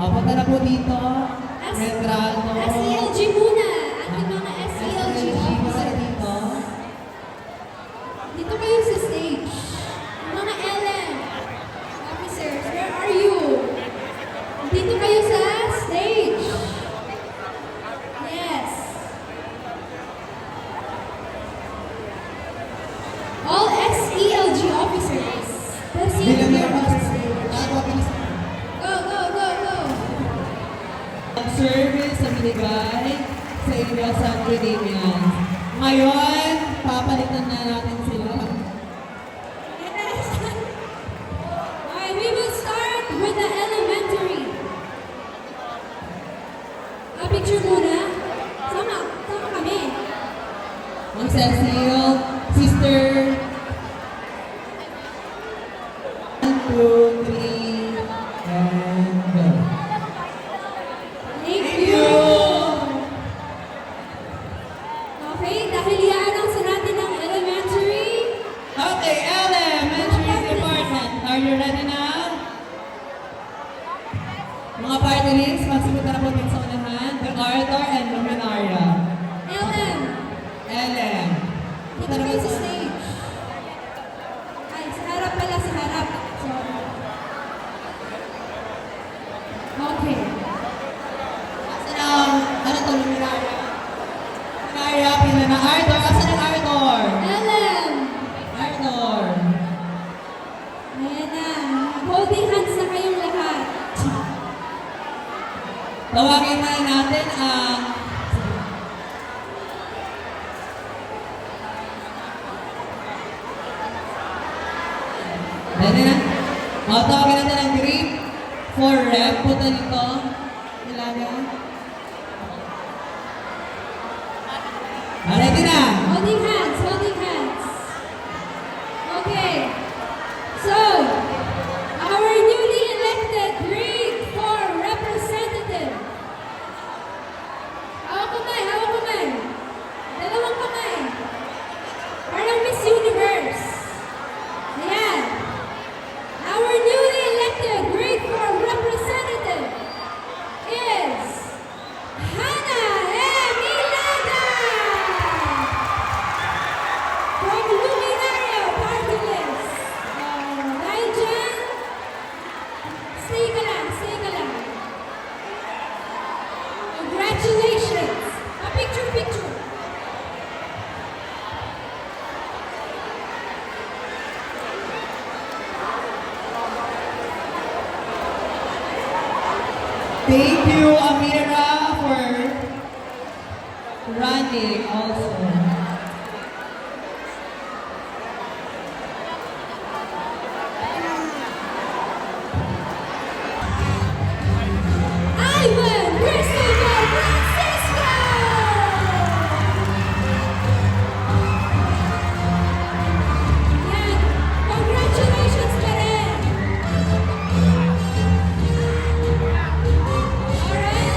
Punta na po dito. Retrato. SELG muna. Ating mga SELG para officers. dito. Dito kayo sa stage. Mga LM officers, where are you? Dito kayo sa stage. Yes. All SELG officers, proceed to your stage. Go, go, go, go. Ang service na binigay sa inyo sa academia. Ngayon, papalitan na natin sila. Yes. Alright, we will start with the elementary. Picture muna. Sama kami. Ang Cecil, Sister. 1, 2, 3, and go. Thank you. Okay, dahil yan ang sa natin ng elementary. Okay, elementary department. Are you ready now? Mga partners, magsipunta na po din sa unahan. The Arthur and Luminaria. LM, Ellen. dito kayo sa stage. Ay, sa harap pala, sa harap. Sorry. Okay. Asan ang, ano to, Luminaria? Luminaria, pila na Arthur. Asan ang Arthur? LM. Arthur. Ayan na. Holding hands na kayong lahat. Tawagin na natin ang tawagin natin ang grip for rep. Punta nito. Ilaga. Ready na? Holding hands, holding hands. Okay. So, our newly elected grade 4 representative. Hawak kamay, hawak kamay. Dalawang kamay. Parang Miss Universe. Ayan. Our newly elected grade 4 representative is Hannah M. Ilaga from Luminaria Party List. Dahil dyan, stay ka lang, stay ka lang. Congratulations! Picture, picture. Thank you, Amira, for running also. Ivan Christopher Francisco! Yan. Congratulations ka rin! Alright?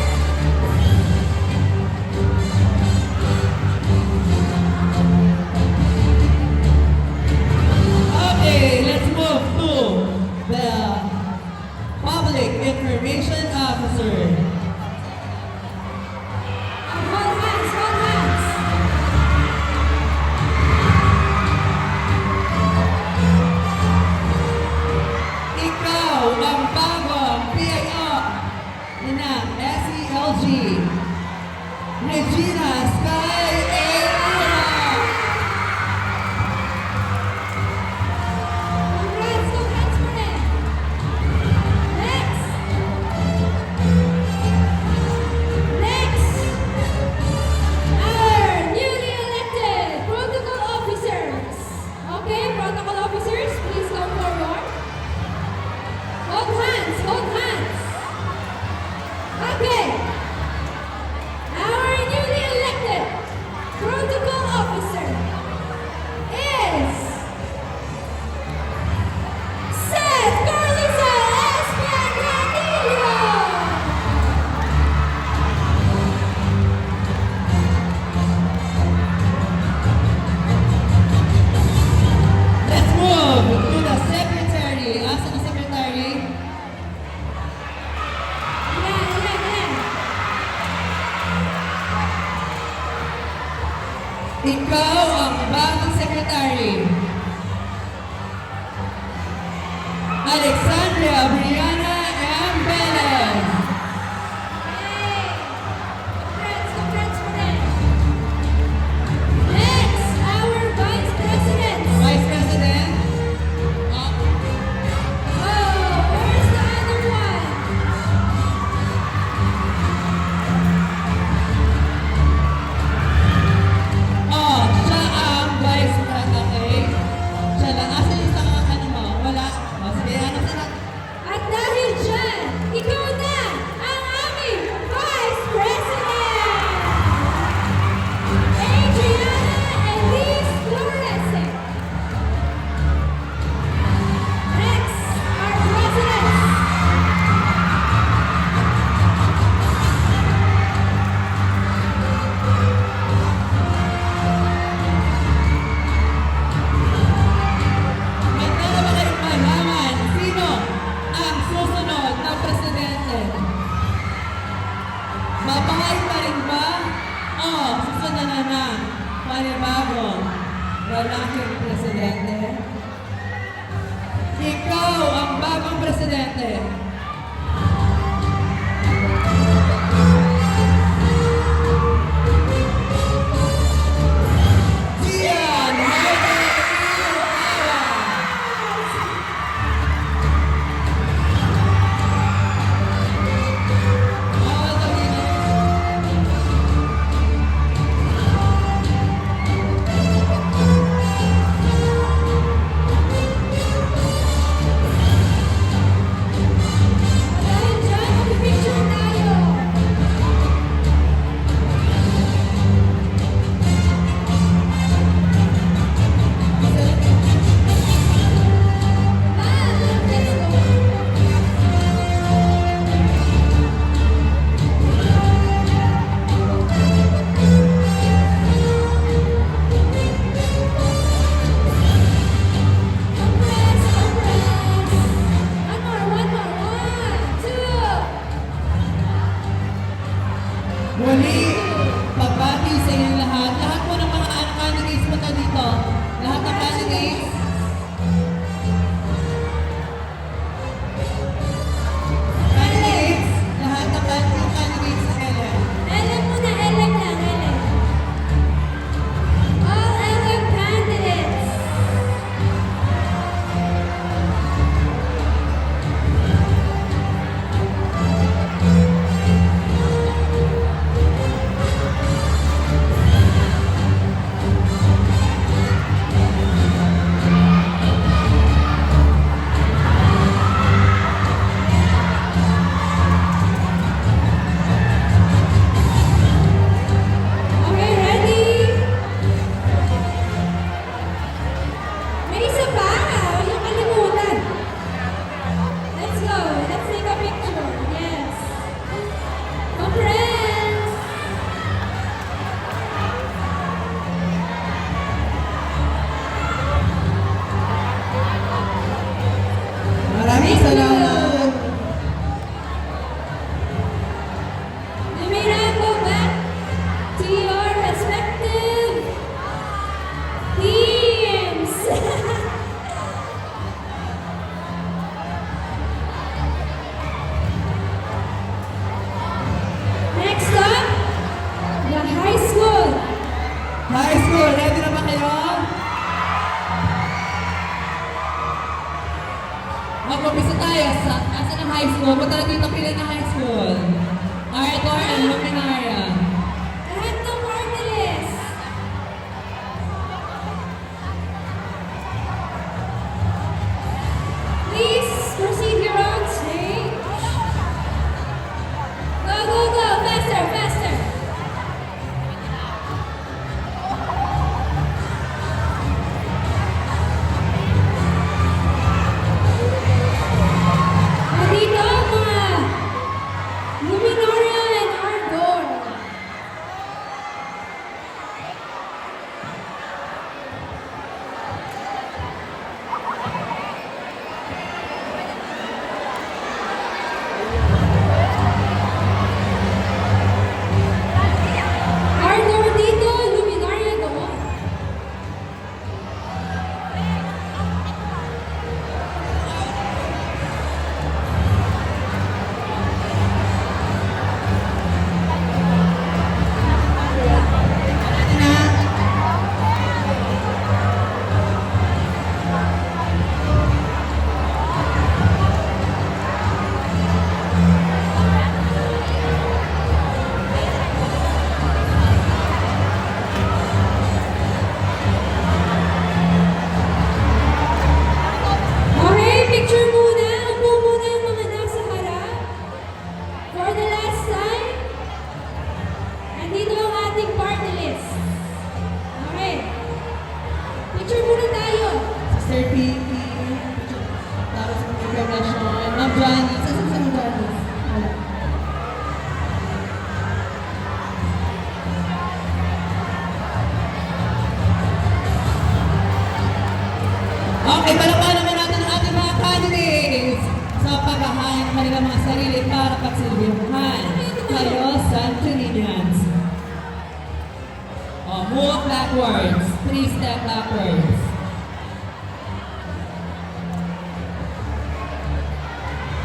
Okay, let's move to the Public Information Officer. Hold hands, hold hands. Ikaw ang bagong PIO na SELG. Regina Sky Area. Congrats, congrats mo rin. Next. Next. Our newly elected protocol officers. Okay, protocol officers, please come forward. Hold hands, hold hands. Okay. Our newly elected Alexandria Brianna M. Velez. Yay! Congrats for them. Next, our Vice President. Vice President. Oh, Oh, where's the other one? oh, siya ang Vice President. Okay? Siya lang. Asa yung isang ano mo? Wala. Oh, sige, ano sila? At dahil dyan, ikaw na ang aming Vice President! Adriana Elise Flores. Next, our President. Handa na ba kayong malaman sino ang susunod na presidente? Mabahay pa rin ba? O susunod na na panibagong lalaking presidente? Ikaw ang bagong presidente. Gian Jaime Awa. Oh, dali na. Dahil dyan, mag-picture tayo. Ma'am, let's go. Congrats, congrats. One more. One, two. Muli, pagbati sa inyong lahat. Lahat po ng mga candidates mo na dito. Lahat ng candidates. Candidates. Lahat ng candidates sa Ellen. Ellen muna, Ellen lang, Ellen. All Ellen candidates. Okay, ready? May isa pa, huwag niyong kalimutan. Let's go, let's take a picture. Yes. Congrats! Maraming salamat. You may now go back to your respective teams. Next up, the high school. High school, ready na ba kayo? Mag-umpisa tayo sa ng high school. Punta na dito pila na high school. Arthur and Luminaria. Lahat ng party list. Please proceed your own stage. Go, faster. Dito ang mga Luminaria and Ardor. Johnny. Saan si Johnny? Wala. Okay, palakpakan naman natin ang ating mga candidates sa paghahain ng kanilang mga sarili para pagsilbihan kayo, Santorinians. Move backwards. 3 step backwards.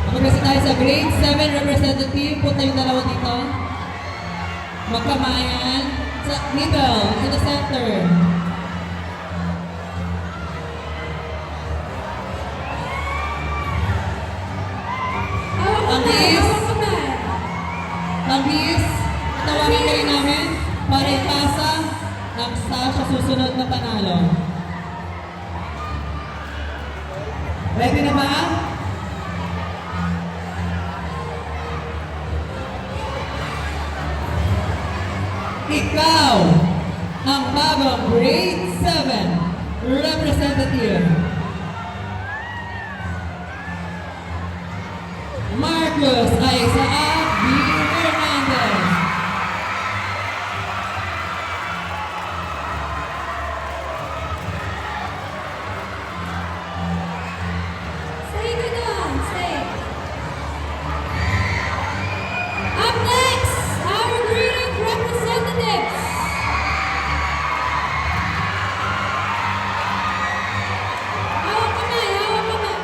Mag-resa tayo sa grade 7 representative. Punta yung dalawa dito. Magkamayan. Sa middle, in the center. Hawak kamay, hawak kamay. Tambis, tawagan kayo namin para ipasa ang sa susunod na panalo. Ready na ba? Ikaw ang bagong grade 7 representative. Marcos Isaac B. Hernandez. Stay ka doon, stay. Up next, our greeting representatives. Hawak kamay, hawak kamay.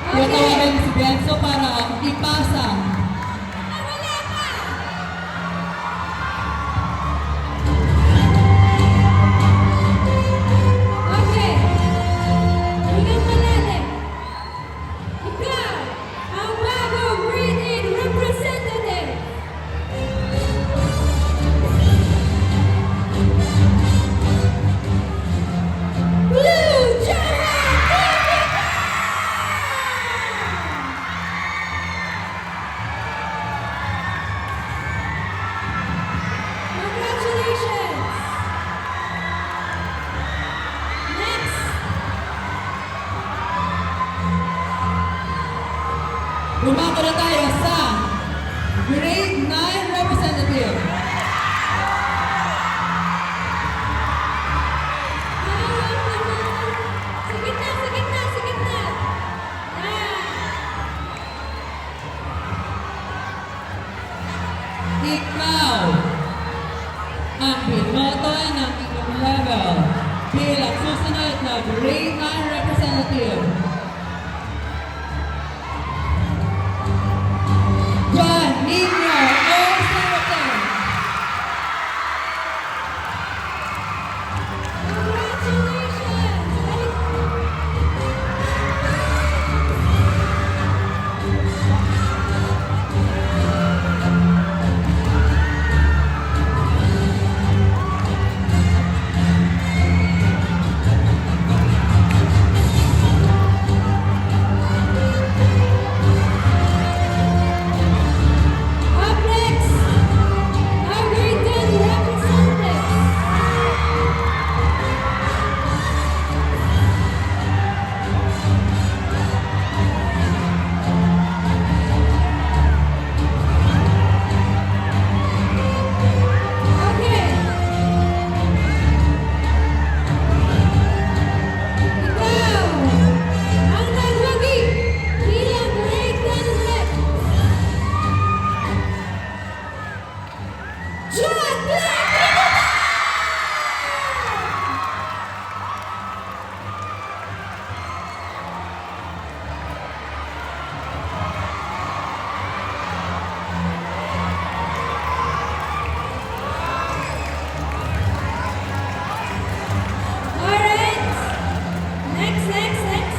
Kaya Okay. tawagan si Benzo para ipasa. Wala ka. Okay. Hingang malalim. Ikaw, ang bagong grade 8 representative. Blue Giant! Congratulations! Next! Bumako na tayo sa grade 9 representative. Hawak naman! Sa gitna, sa gitna, sa gitna! Yan! Ikaw ang binoto ng inyong level bilang susunod na grade 9 representative. John Nino O'Sullivan. Congratulations! Up next, our grade 10 representatives. Okay. Ikaw, ang nagwagi bilang grade 10 rep. John Black! Alright. Next.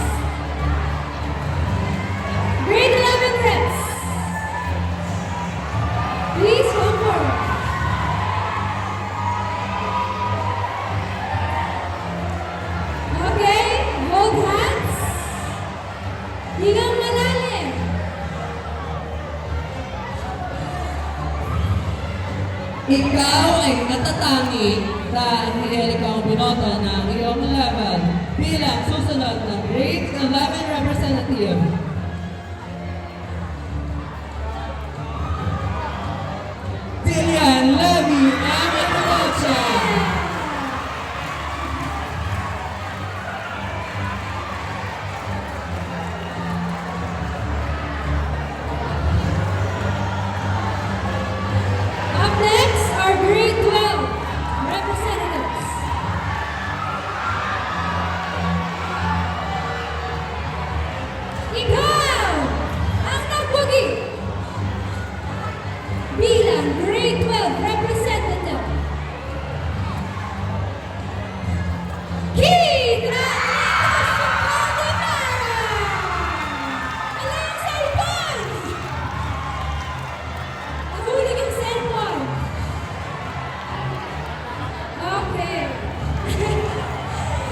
Grade 11 reps. Please come forward. Okay, hold hands. Higang malalim. Ikaw ay natatangi dahil ikaw ang binoto ng iyong level bilang susunod na grade 11 representative. Dilian Levy Amatocha. Up next are grade 12 representatives. Ikaw ang nagwagi bilang grade 12 representative. Kita Alam sa cellphone! Nahulog yung cellphone. Okay.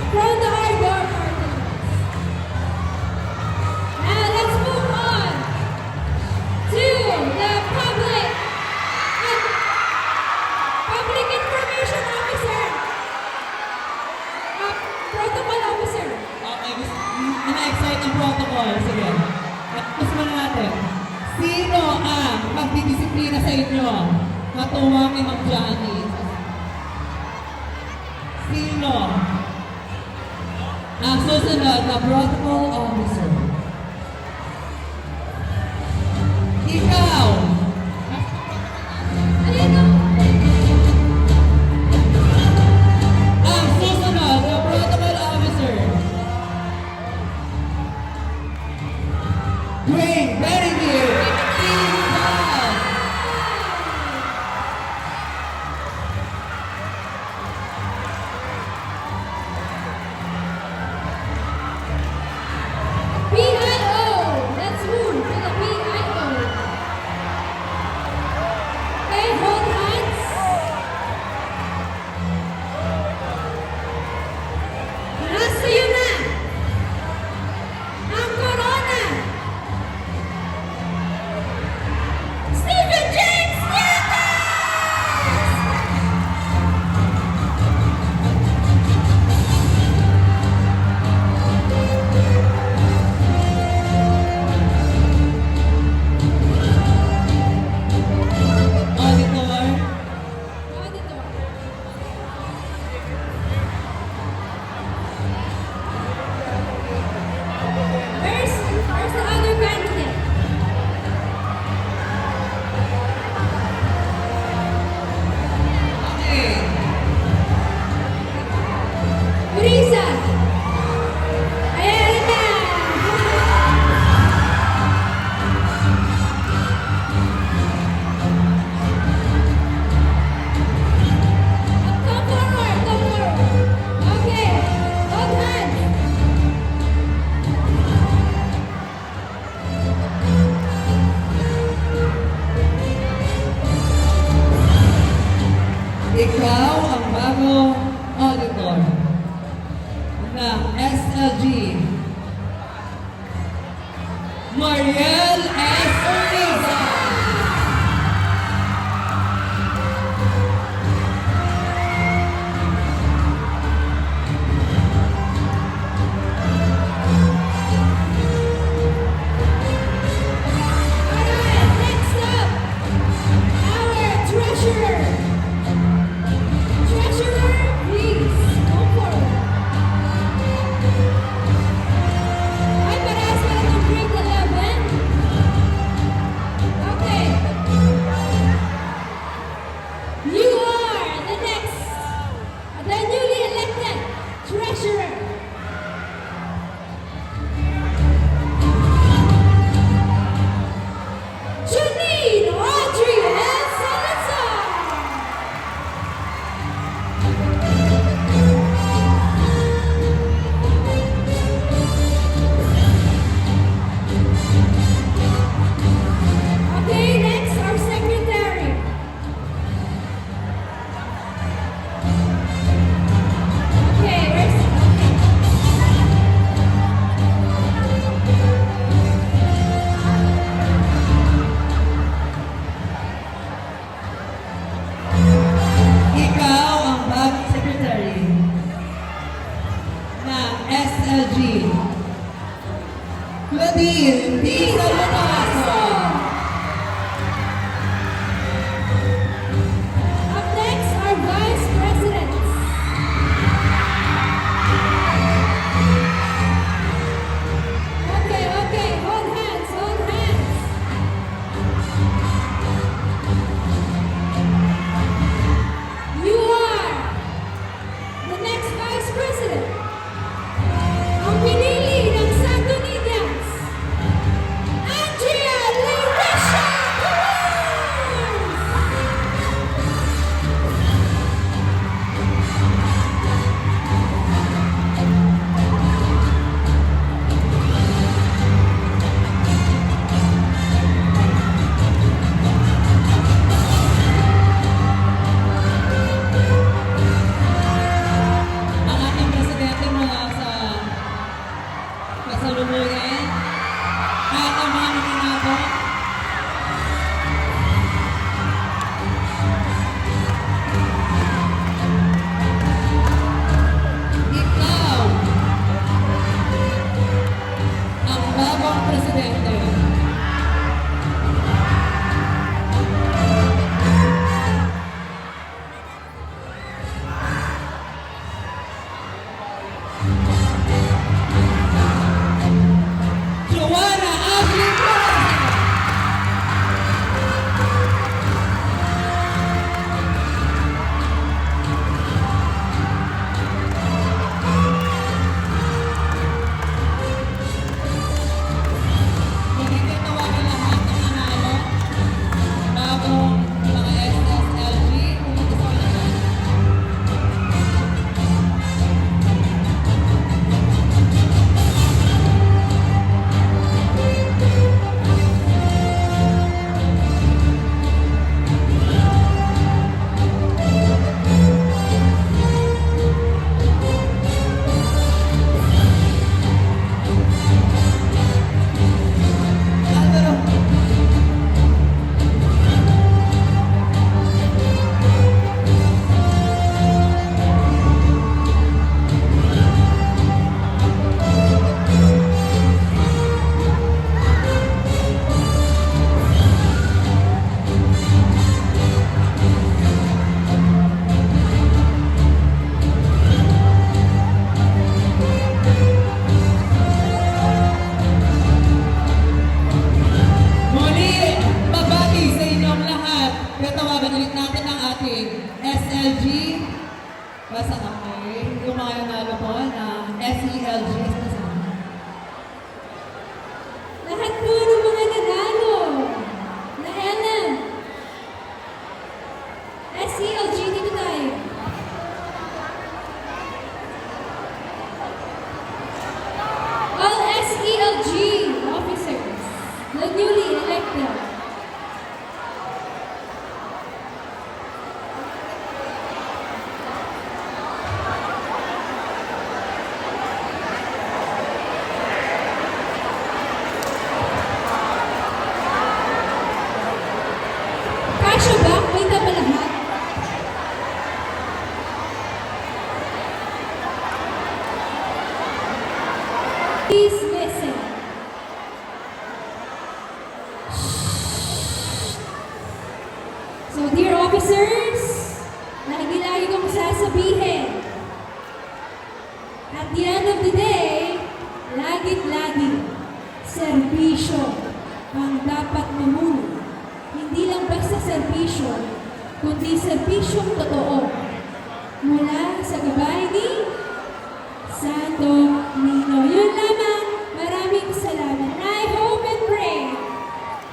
From the Arbor Party. Now let's move on to the public information officer. Protocol officer. Okay, ina-excite ang protocol. Sige. Tapos muna natin. Sino ang magdidisiplina sa inyo? Katuwang ni Ma'am Johnny. Sino ang susunod na protocol officer? Ikaw! Alino? Ang susunod na protocol officer. Dwayne Benedict Tingkal. PIO. Let's move to the PIO. Okay, hold hands. Nasa iyo na ang corona. Stephen James Nieto! Auditor. Auditor. Where's the other candidate? Okay. Risa. Ayan na. Come forward, come forward. Okay, hold hands. Ikaw ang bagong auditor ng SLG. Mariel S. Ortiza. Alright, next up, our treasurer. Treasurer, please come forward. Ay, parehas pala ng grade 11. Nadine Di Salvaso. Up next, our Vice Presidents. Okay, hold hands, hold hands. You are the next Vice President. Ang pinili ng Sanggunians, Andrea Larisha Cruz! Ang ating presidente mula sa kasalukuyan at ang mga nominado. Ikaw ang bagong presidente. Joanna Ashley Perez. Hindi tinawagan lahat ng nanalo bagong mga SSLG. Pumunta sa unahan. Alvaro. Muli, babati sa inyong lahat. Tatawagan ulit natin ang ating SLG. Basta okay. Yung mga nanalo po na SELG. Lahat po ng mga nanalo na LM, SELG, dito tayo. All SELG officers, the newly elected. Kasya ba? Kita ba lahat? Please listen. So, dear officers, lagi-lagi kong sasabihin, at the end of the day, lagi-lagi, serbisyo ang dapat mamuno. Hindi lang basta serbisyo, kundi serbisyong totoo. Mula sa gabay ni Santo Nino. Yun lamang. Maraming salamat. I hope and pray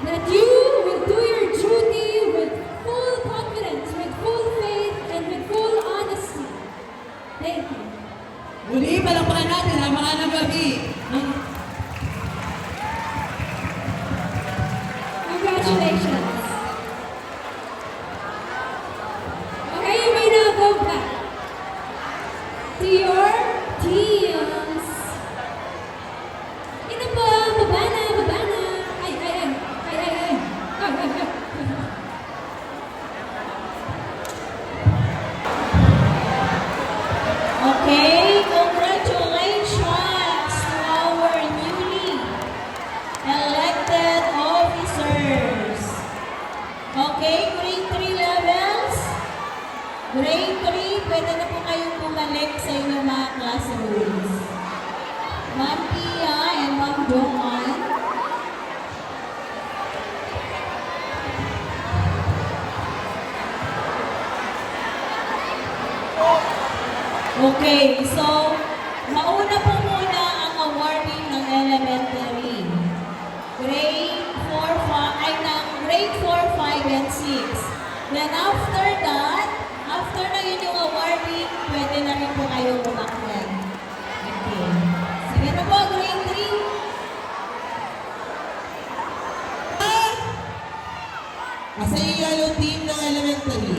that you will do your duty with full confidence, with full faith, and with full honesty. Thank you. Muli, palakpakan natin ang mga nagabi. Congratulations. Okay, you may now go back to your teams. Ito po, baba na, baba na. Ay. Okay, congratulations to our newly Grade 3, pwede na po kayong bumalik sa inyong mga classrooms. Ma'am Pia and Ma'am Joanne. Okay, so mauna po muna ang awarding ng elementary. Grade 4, 5, ay ng grade 4, 5, and 6. Then after that, after na yun yung awarding, pwede na rin po kayo umakyat. Okay. Sige na po, grade 3. Asa yung yellow team ng elementary?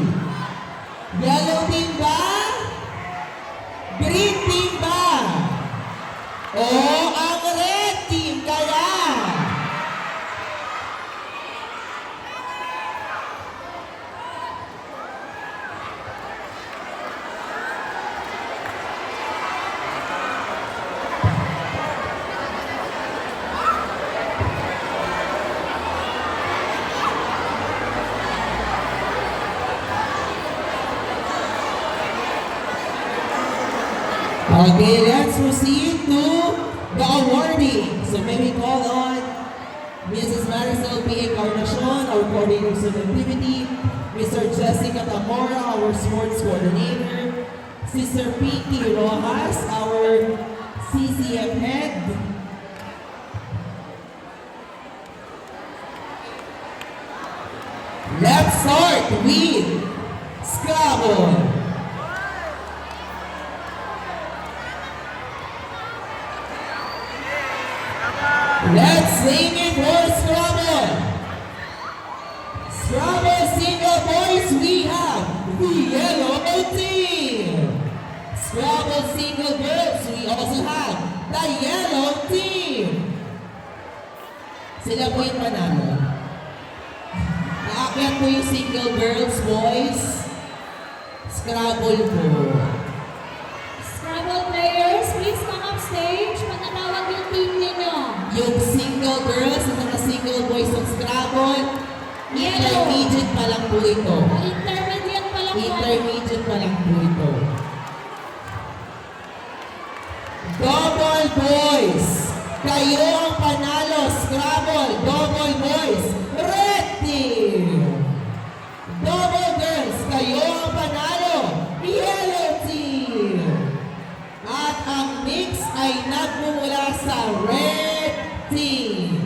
Yellow team ba? Green team ba? O ang red team kaya? Okay, let's proceed to the awarding. So may we call on Mrs. Marisol P. Encarnacion, our coordinator of student activity, Mr. Jessica Tamora, our sports coordinator, Sister Pinky Rojas, our CCF head, let's start with Scrabble. Let's sing it for Scrabble. Scrabble single boys, we have the yellow team. Scrabble single girls, we also have the yellow team. Sila po yung panalo. Naakyat po yung single girls, boys. Scrabble po. Scrabble players, please come up stage. Matatawag yung team ninyo. Yung single girls at mga single boys ng Scrabble, Yellow. intermediate pa lang po ito. Intermediate pa lang po. Intermediate pa lang po ito. Double boys! Kayo ang panalo, Scrabble! Double boys! Red team! Double girls! Kayo ang panalo, Yellow team! At ang mix ay nagmumula sa Red team!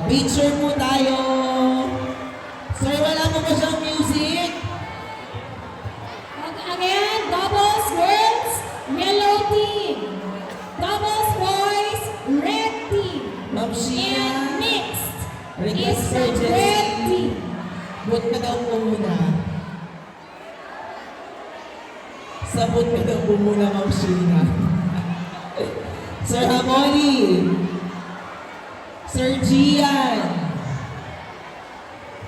Picture po tayo! Sir, wala mo ba siyang music? Again, doubles girls, yellow team. Doubles boys, red team. Ma'am Sheena, And mixed request is for the Jessie. red team. Boot ka daw po muna. Sabot ka daw po muna, Ma'am Sheena. Sir Hamoli, Sir Gian,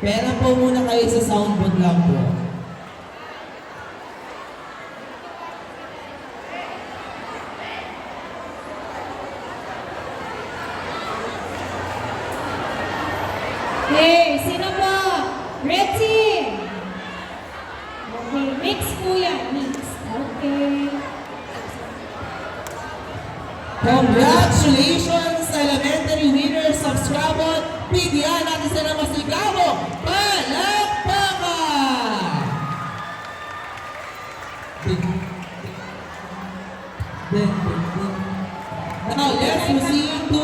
pera po muna kayo sa soundboard lang po. Okay, sino po? Red team. Okay, mixed po yan, mixed. Okay. Congratulations, elementary winners of Scrabble! Bigyan natin sila masigamo! Palakpakan! Now, let's proceed to...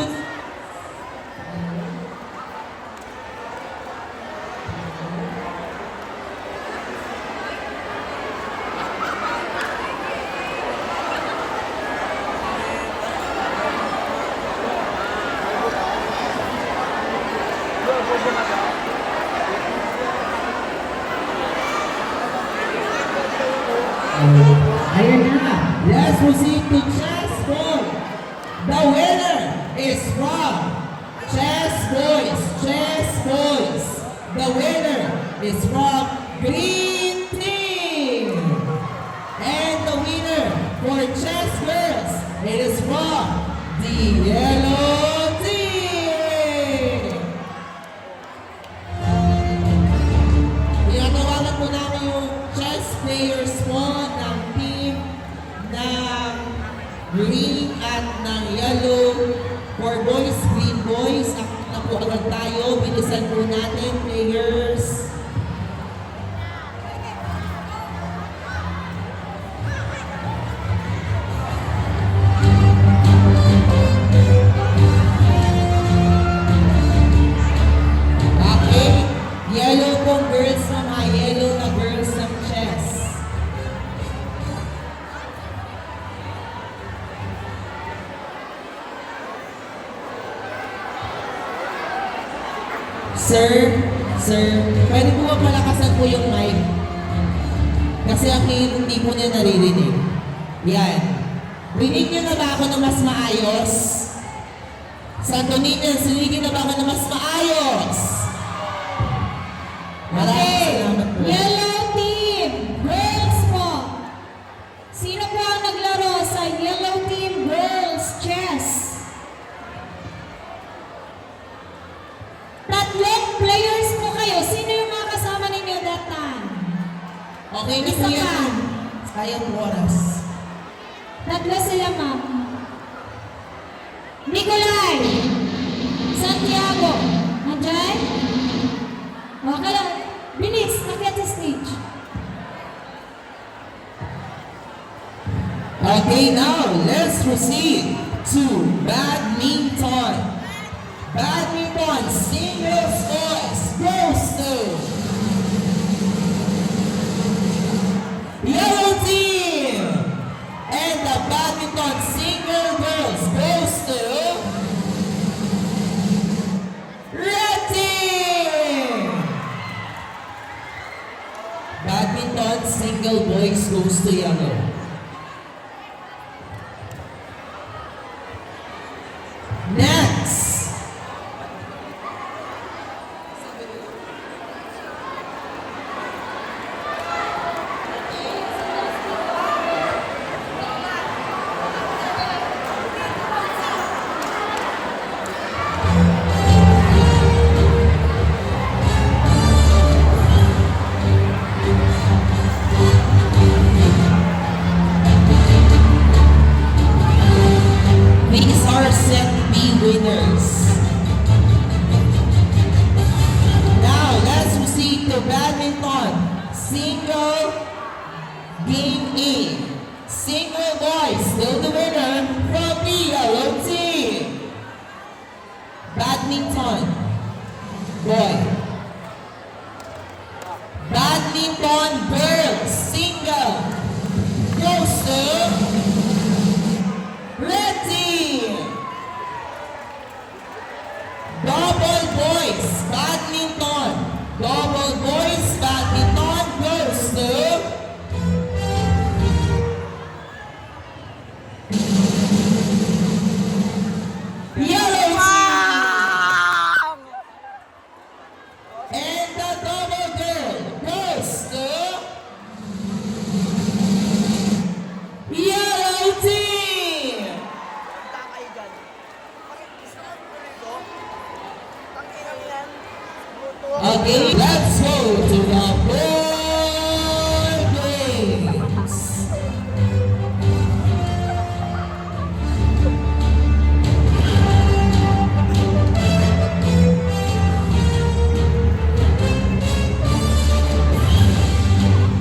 Ayan na. Let's proceed to Chess Boy. The winner is from Chess Boys. Chess Boys. The winner is from Green Team. And the winner for Chess Girls, it is from the Yellow Team. maluwag tayo. Bilisan po natin, players. Okay. Yellow pong girls ng yellow na girls ng chess. Sir, pwede po ba palakasan po yung mic? Kasi ang hindi po niya naririnig. Yan. Rinig niyo na ba ako na mas maayos? Santo Niño, sinigin na ba ako na mas maayos? Maraming salamat po. Yellow team, girls po. Sino po ang naglaro sa yellow team girls chess? Tatlong players po kayo. Sino yung mga kasama ninyo that time? Okay na po Isa yan. pa. Sayang oras. Tatlo sila, ma'am. Nicolay! Santiago! Nandyan? Okay lang. Bilis, nakyat sa stage. Okay, now let's proceed to badminton. Badminton singles boys goes to yellow team, and the badminton single girls goes to red team. Badminton single boys goes to yellow. Next. These are set B winners. Now, let's proceed to badminton. Single game A. Single boys, still the winner from the yellow team. Badminton. Boy. Badminton girls, single. Goes to red team. Double boys, badminton. Double boys, badminton goes to yellow team. And the double girl goes to yellow team. Punta kayo dyan. Bakit gusto mo ito? Tanginang yan. Luto. Okay, let's go to the board games.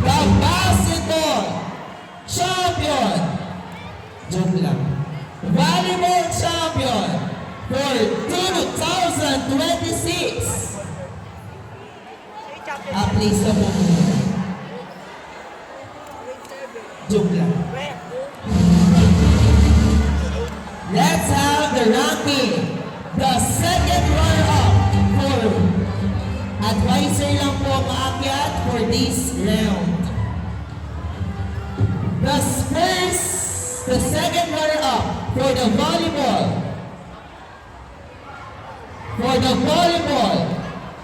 The basketball champion. Joke lang. Volleyball champion for 2026. Hey, champion. Please na po. Grade 7. Joke lang. Red. Let's have the ranking. The second runner-up for advisor lang po maakyat for this round. The second runner-up for the volleyball.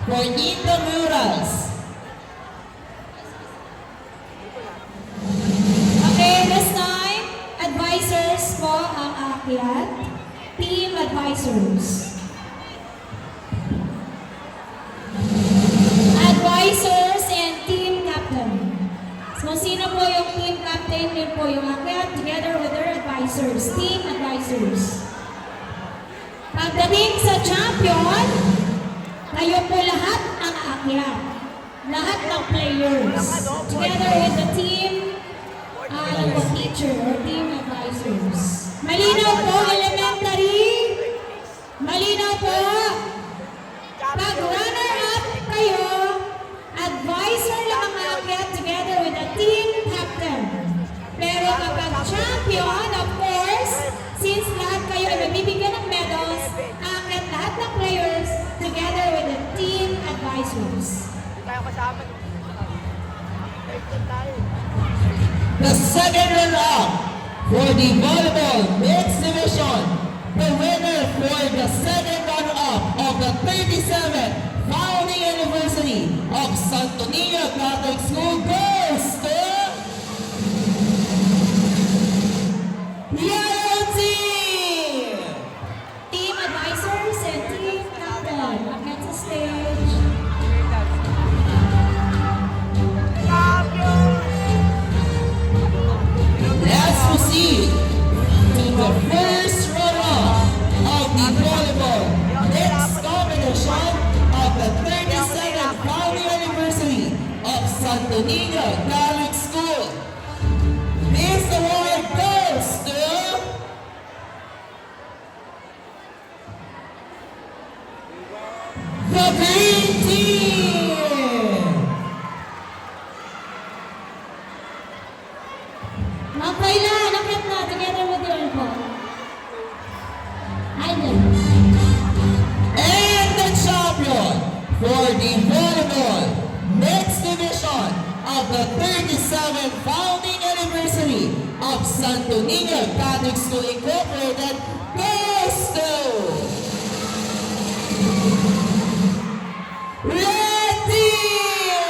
For intramurals. Okay, this time, advisors po ang aakyat. Team advisors. Advisors and team captain. So, sino po yung team captain? Yun po yung aakyat together with their advisors. Team advisors. Pagdating sa champion, Kayo po lahat ang aakyat. Lahat ng players. Together with the team, teacher or team advisors. Malinaw po, elementary. Malinaw po. Pag runner-up kayo, advisor lang ang aakyat together with the team captain. Pero kapag champion, of course, since lahat kayo ay mabibigyan ng medals, aakyat lahat ng players together with the team advisors. Hindi tayo kasama. Third tayo. The second runner-up for the volleyball mixed division, the winner for the second runner-up of the 37th founding anniversary of Santo Niño Catholic School goes to Yellow Team! Team advisors and team captain, aakyat sa stage. Let's proceed to the first runner-up of the volleyball mixed competition of the 37th founding anniversary of Santo Niño Catholic School. This award goes to the Green Team! Mga kailan, aakyat na together with your elbow. Ayun. And the champion for the volleyball mixed division of the 37th founding anniversary of Santo Niño Catholic School Incorporated goes to Red Team!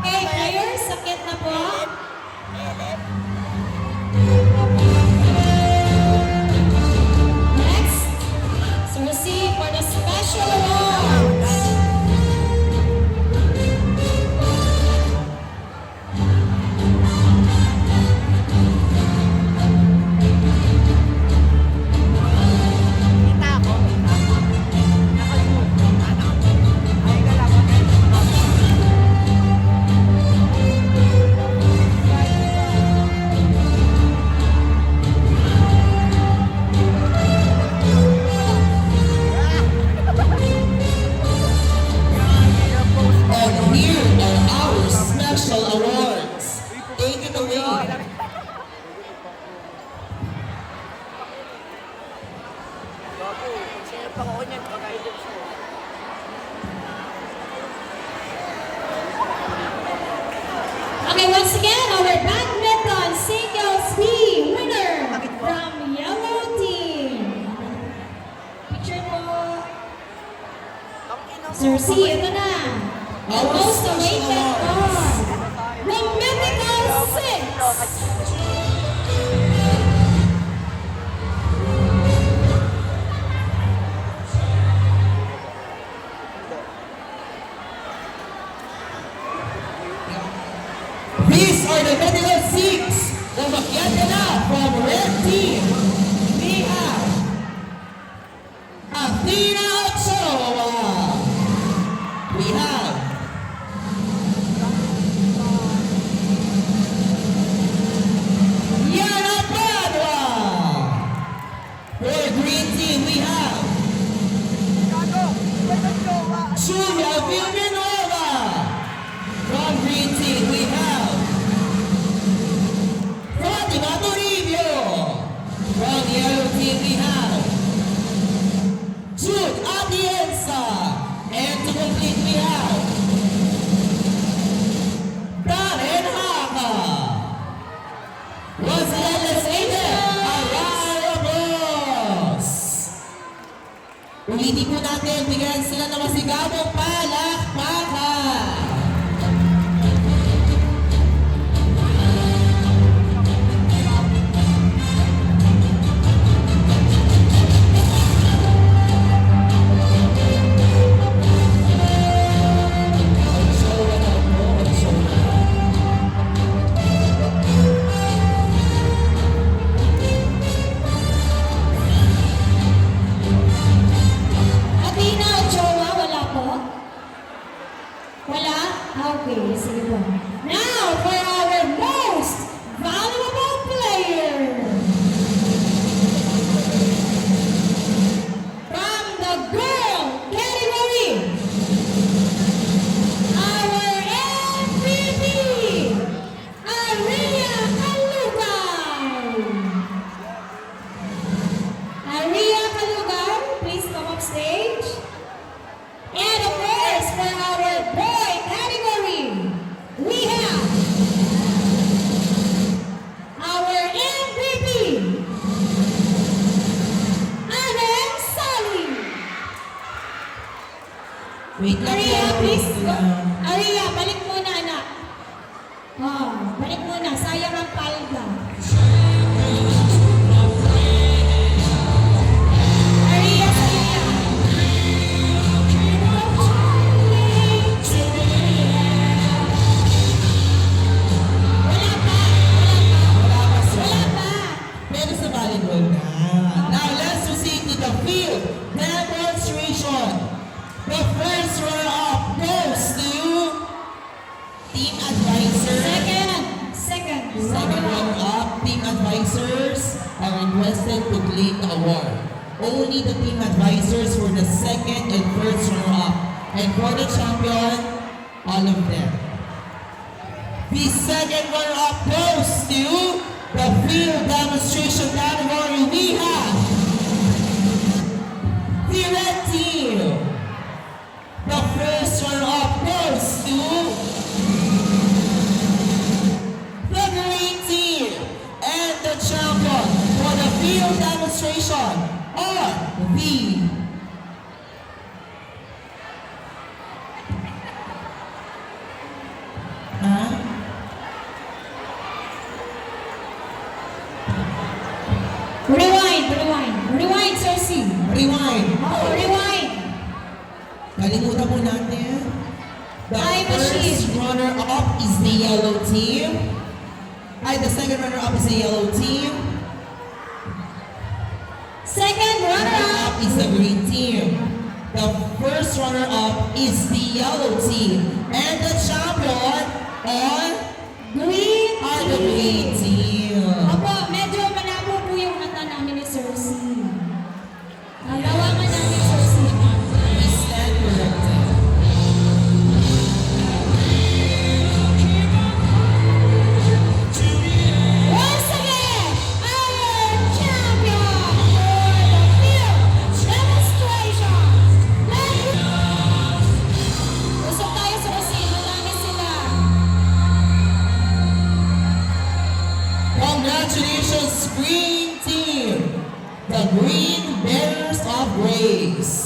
Okay, players, aakyat na po. Next, so receive for the special awards. Kita ako. Ay, kalaban. And here are our special awards. Take it away. Bago, sino pa ako niyan? Pag-idol siya. Okay, once again, our badminton singles B winner from Yellow Team. Picture po. Ang ina mo. Sir C, ito na. The most awaited award. From Medical 6. These are the medical seats. Umakyat ka na from Red Team. We have Athena Ochoa. We have Yana Padua. For Green Team, we have Gago, iba na jowa. Julia Villanueva. From Green Team, we have Fatima Toribio. Okay, sige po. Now, for our most valuable player. From the girl category, our MVP, Aria Calugay. Aria Calugay, please come up stage. And of course, for our boy category, we have our MVP, Anem Sally. Wait lang Aria, po. please. Wait lang. Aria, balik muna, anak. Oh, balik muna. Sayang ang palda. Aria, Aria. Wala pa. Wala pa siya. Wala pa. Pero sa volleyball na. Now, let's proceed to the field demonstration. The first runner-up goes to Team Advisor. Second. Second runner-up, Team Advisors are requested to claim the award. Only the Team Advisors for the second and first runner-up. And for the champion, all of them. The second runner-up goes to the field demonstration category. We have the red team. The first runner-up goes to the green team. And the champion for the field demonstration are the Huh? Rewind, Cersei. Rewind. Oh, rewind. Kalimutan mo natin. The Time first machine. runner-up is the yellow team. The second runner-up is the yellow team. Second runner-up. Runner-up is the green team. The first runner-up is the yellow team. And the champion Green are the green team. Opo, medyo malabo po yung mata namin ni Cersei. Alawangan namin, Cersei. We stand corrected. Once again, our champion for the field demonstration. Usok tayo sa Cersei, marami sila. Congratulations, green team. The Green Bearers of Grace.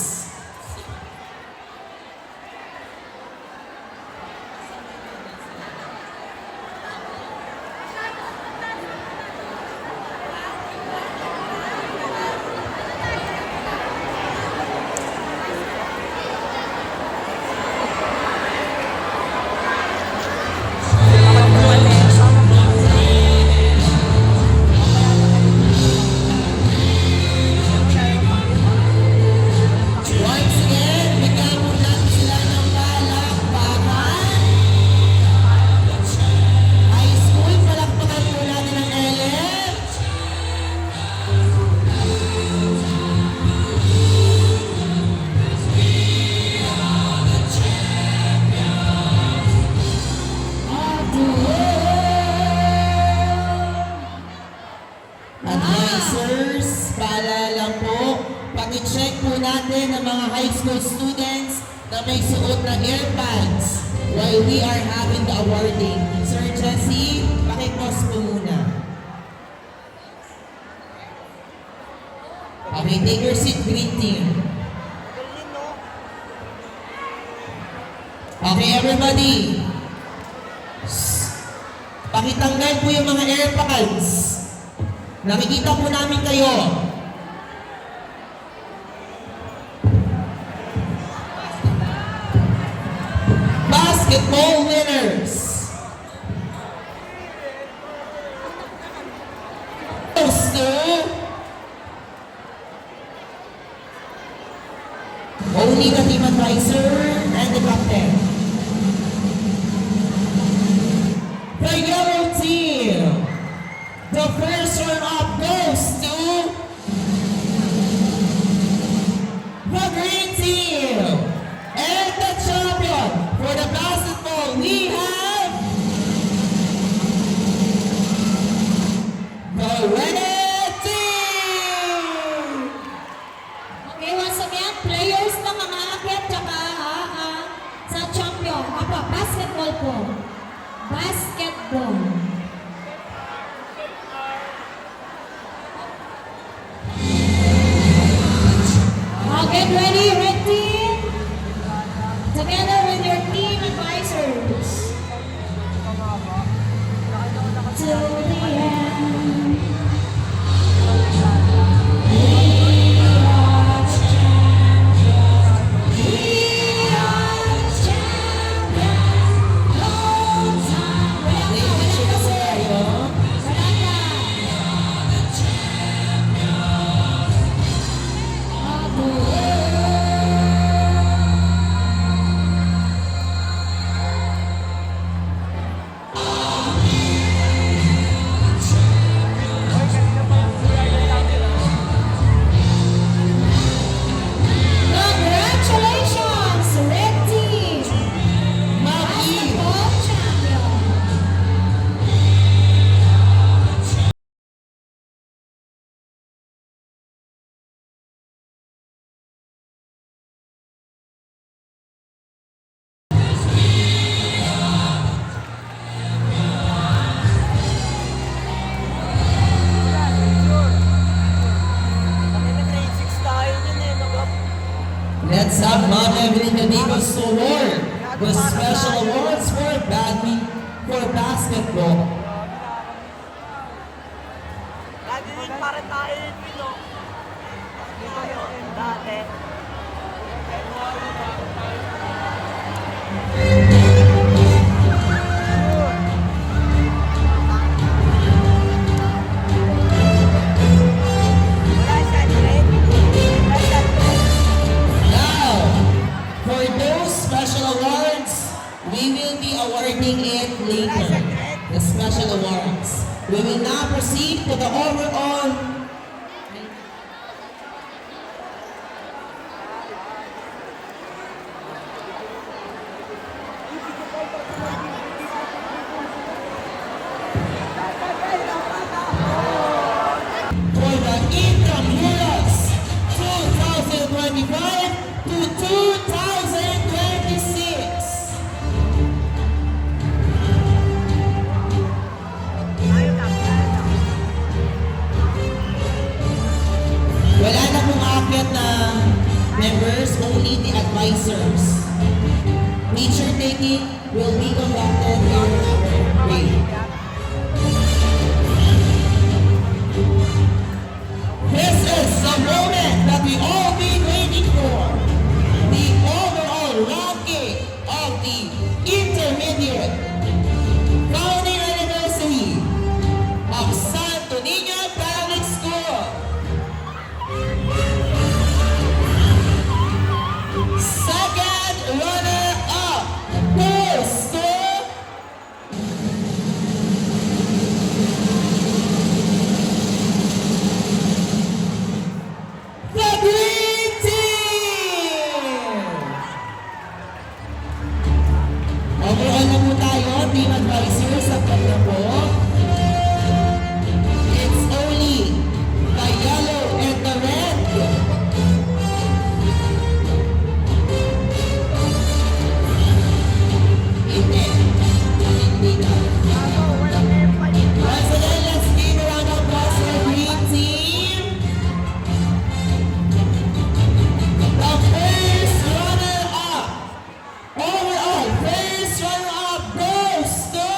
Once again, bigyan mo natin sila ng palakpakan. High school, palakpakan po natin ang Ellen. Advisors, paalala lang po, pag-check po natin ang mga high school students na may suot na earpads while we are having the awarding. Sir Jesse, pakipos po muna. Okay, take your seat, green team. Galing, no? Okay, everybody. Pakitanggal po yung mga airpods. Nakikita po namin kayo. Basketball winners. Goes to only the team advisor and the captain. up, Mother Brigadicos Award, the special awards for basketball. Lagi din para tayo yung pino. Dito yun, dati. Wala siya, Drake. Wala siya, Drake. Now, for those special awards, we will be awarding it later. The special awards. We will now proceed to the overall. For the Intramuros 2025 to 2026. Ayaw lang, ayaw lang. Wala na pong aakyat na members, only the advisors. Picture taking will be conducted in our grade. This is the moment that we all been waiting for. The overall ranking of the intermediate founding anniversary of Santo Niño Public School. Second runner-up goes to the Green Team! Overall na po tayo, team advisors, sa kanya po. It's only the yellow and the red. Hindi. Hindi na. Ako, walang empal. Once again, let's give a round of applause for Green Team. The first runner-up. Overall, first runner-up goes to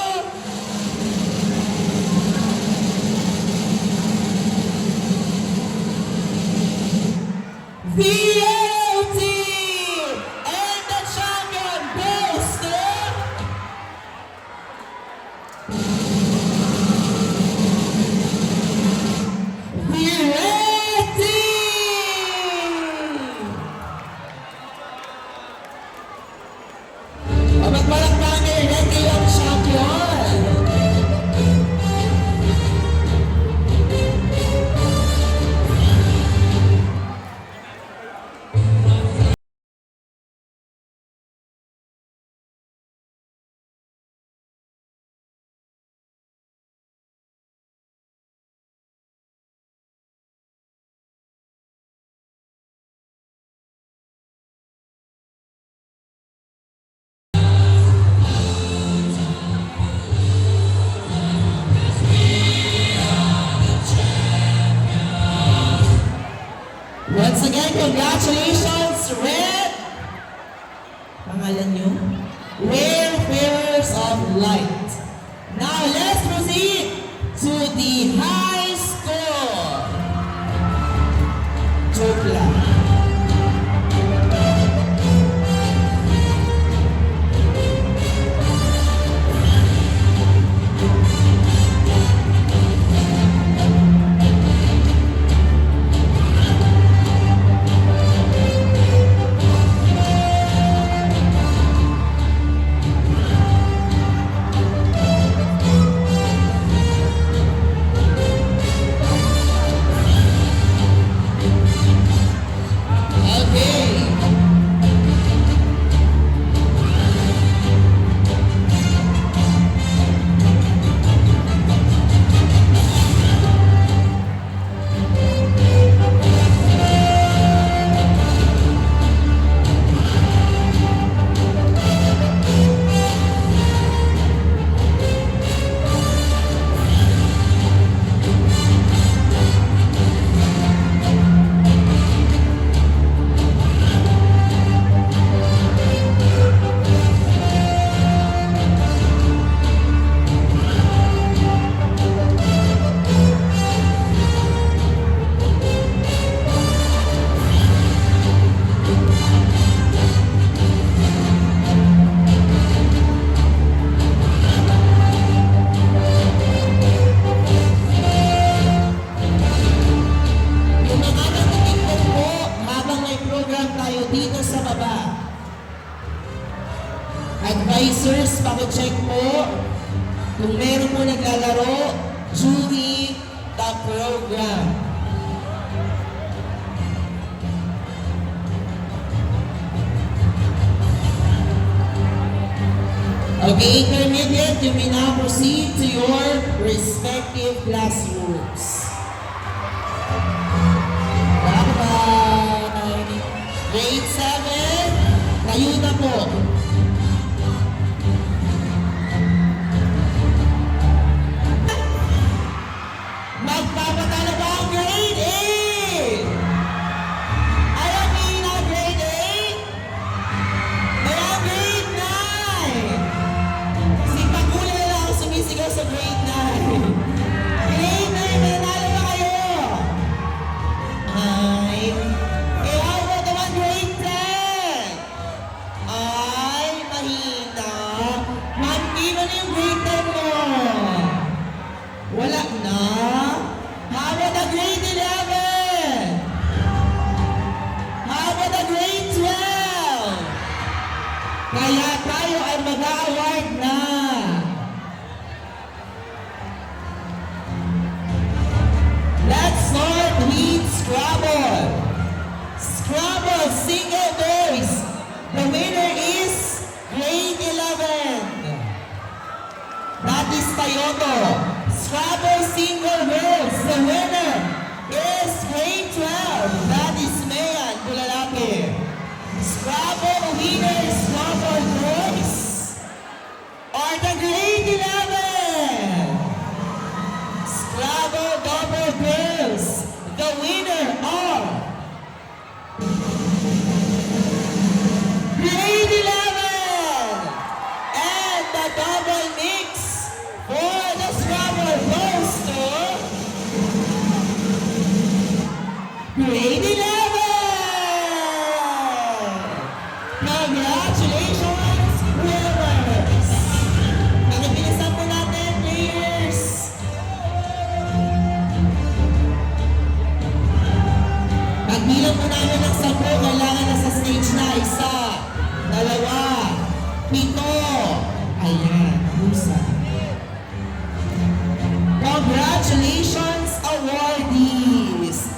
kung meron po naglalaro during the program. Okay, intermediate, you may now proceed to your respective classrooms. Bye-bye! Grade 7, kayo na po. Magpapatalo ba ang grade 8? Ayaw niyo na grade 8? May ang grade 9! Si Pagula na lang ang sumisigaw sa grade 9. Grade 9, mananalo ba kayo? Ay, how about naman grade 10? Ay, mahina. Ma'am, ano na yung grade 10 mo? Wala na? How about the grade 11? How about the grade 12? Kaya tayo ay mag-award na. Let's start with Scrabble. Scrabble single boys. The winner is grade 11. That is Toyota. Scrabble single girls. The winner is grade 12. That is Mayan Bulalaki. Scrabble winners, Scrabble boys, are the grade 11. Scrabble double girls. The winner are grade 11. And the double mix for the Scrabble goes to grade 11. Congratulations, winners! Nagabilisan po natin, players! Pagbilang po namin ng 10, kailangan na sa stage na 1, 2, 7. Ayan, busa. Congratulations, awardees!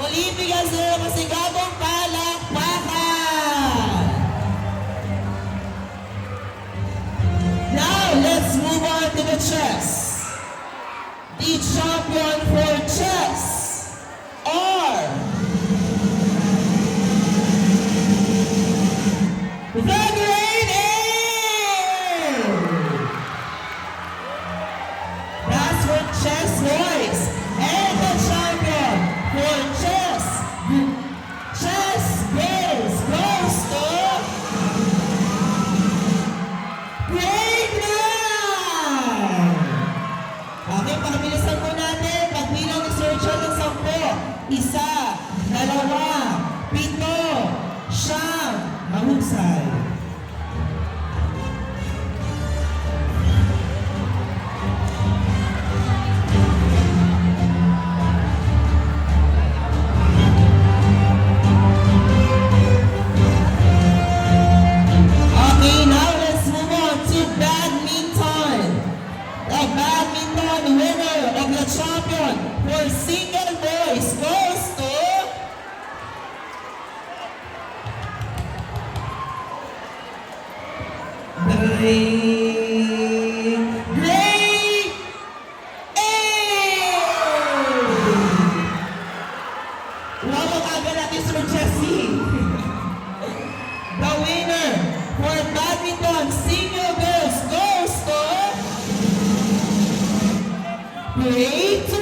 Muli, bigyan sila masigabong palakpakan! Now, let's move on to the chess. The champion for chess are the grade 8! That's for chess boys. And the champion for chess girls goes to grade 9! Okay, pakabilisan po natin. Pagbilang ni Sir John ng 10. 1, 2, 7, 9. Mahusay. Okay, now let's move on to badminton. The badminton winner of the champion for single boys goes to grade 8! Wow, agad natin Sir Jessie. The winner for badminton single girls goes to grade 12.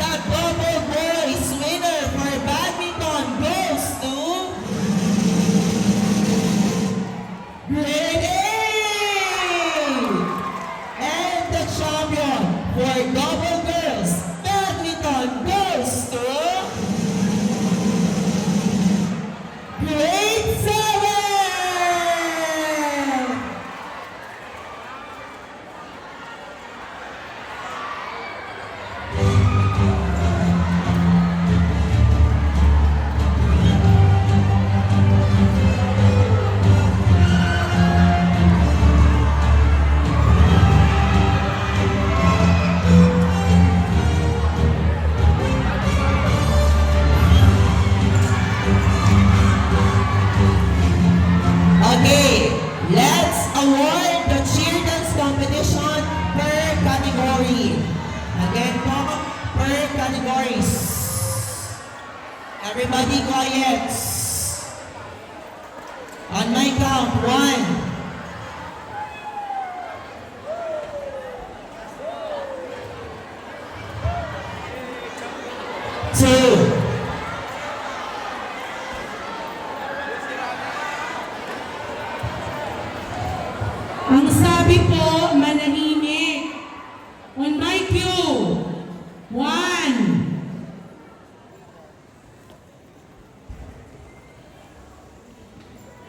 The double boys winner for badminton goes to grade 8. And the champion for double girls badminton goes to grade 7! Okay, let's award the cheer dance competition per category. Again po, per categories. Everybody quiet. On my count, 1, 2, Ang sabi po, manahimik. On my cue. 1.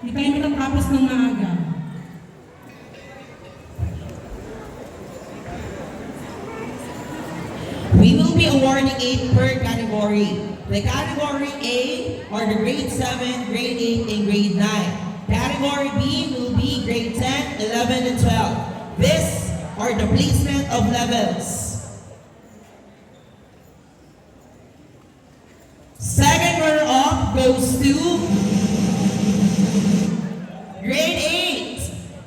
Hindi tayo matatapos ng maaga. we will be awarding 8 per category. The category A are the grade 7, grade 8, and grade 9. Category B will be grade 10, 11, and 12. These are the placement of levels. Second runner-up goes to grade 8.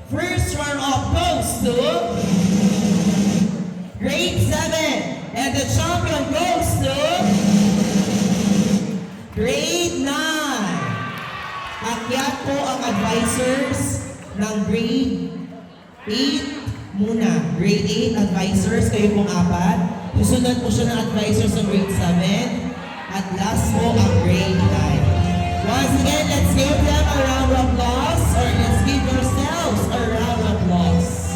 First runner-up goes to grade 7. And the champion goes to grade 9. Akyat po ang advisors ng grade 8 muna. Grade 8 advisors, kayo pong 4. Susunod po siya ng advisors ng grade 7. At last po ang grade 9. Once again, let's give them a round of applause, or let's give yourselves a round of applause.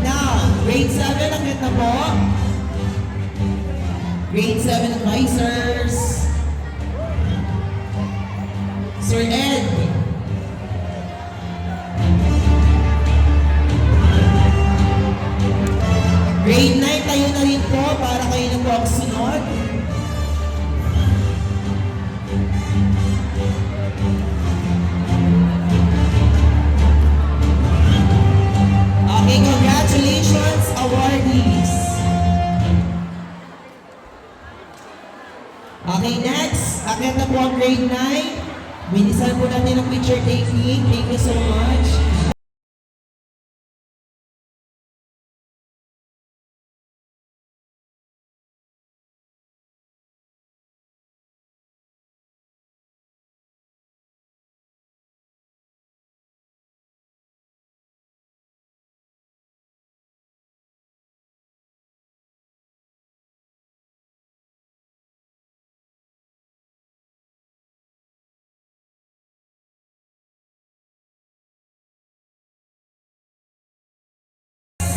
Now, grade 7 akyat na po. Grade 7 advisors. Sir Ed. Grade 9 tayo na rin po para kayo na po ang sunod. Okay, congratulations, awardees. Okay, next, akyat na po ang grade 9. Binisan po natin ang picture taking. Thank you so much.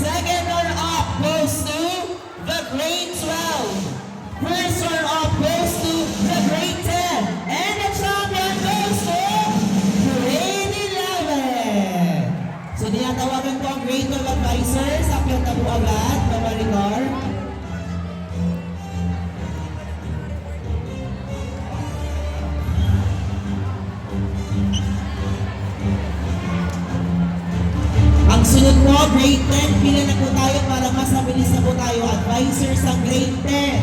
Second runner-up goes to the grade 12. First runner-up goes to the grade 10. And the champion goes to grade 11. So, tinatawagan ko ang grade 12 advisors. Akyat na po agad, Mama Ricar. Ang sunod po, grade 10, pila na po tayo para mas mabilis na po tayo. Advisors ang grade 10.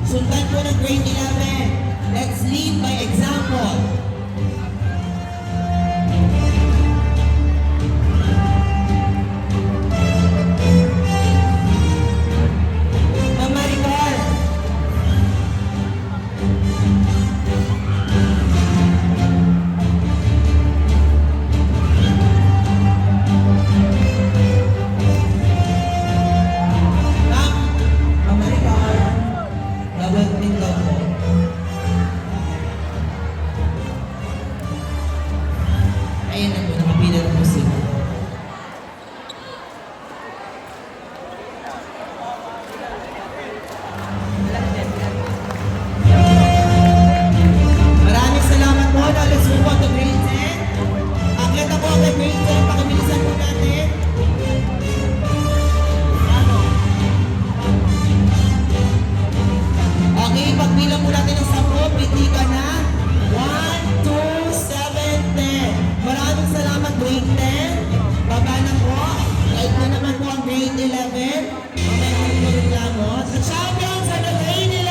Sundan po ng grade 11. Let's lead by example. Mama Ricar. Mama Ricar. Double pin daw po. Ayan na po, nakapila na po sila. Maraming salamat po. Now let's move on to grade 10. Akyat na po ang grade 10. Pakabilisan po natin. Okay, pagbilang po natin ng 10, piti ka na. 1, 2, 7, 10. Maraming salamat, grade 10. Baba na po. Right na naman po ang grade 11. Mamaya ko rin reklamo. The champions are the grade 11!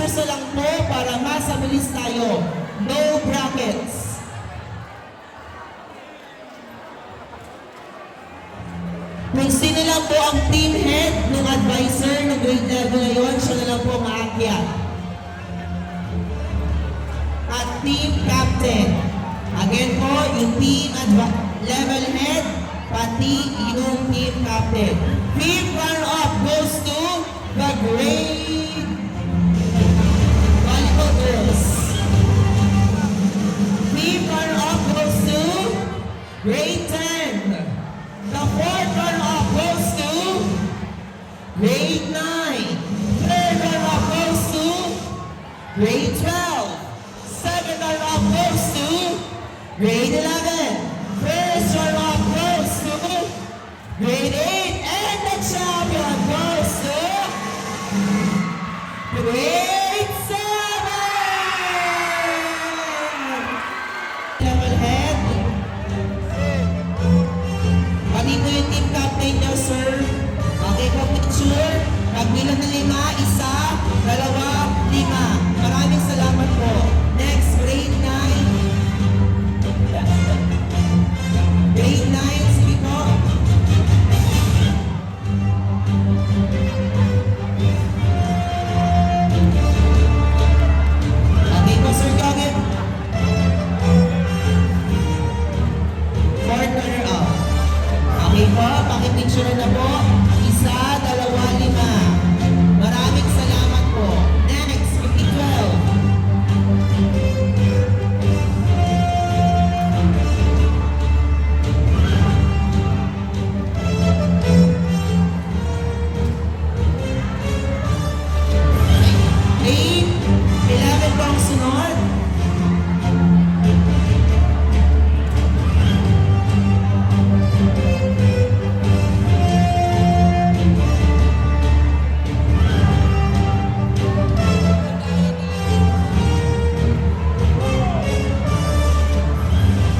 answers na lang po para mas mabilis tayo. No brackets. Kung sino lang po ang team head ng advisor ng grade 11 na yun, siya na lang po maakyat. At team captain. Again po, yung team level head, pati yung team captain. Fifth runner-up goes to the grade volleyball girls. Fifth runner-up goes to grade 10. The fourth runner-up goes to grade 9. Third runner-up goes to grade 12. Second runner-up goes to grade 11. First runner-up goes to grade 8. And the champion goes to grade 7. Level head. Pati po yung team captain niyo, sir. Okay po, picture. Pagbilang na 5, 1, 2, 5. Maraming salamat po. Next, grade 9. Grade 9, sige po. Okay po, Sir Gagin. Fourth runner-up. Okay po, pakipicture na po. 1, 2, 5. Maraming salamat po. Next, 50-12. Grade 11 po ang sunod.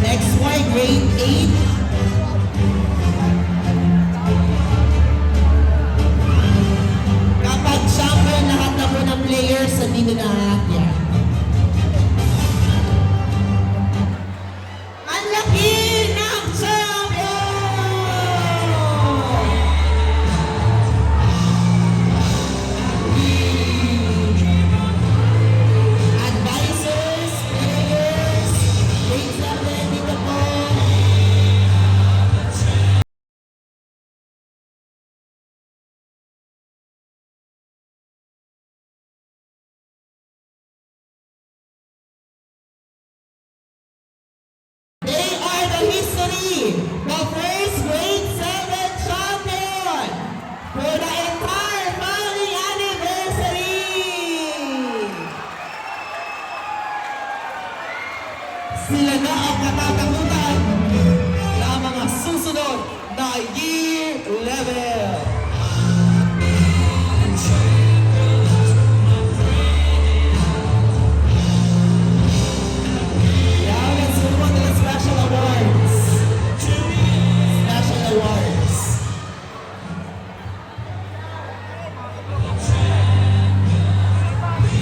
Next one, grade 8. Kapag champion lahat na po ng players sa dito na aakyat. Ang laki ng champion! Advisors, players, grade 7 dito po. They are the history, the first grade 7 champion for the entire family anniversary. Sila na ang katatakutan ng mga susunod na year level. Now let's move on to the special awards. Special awards.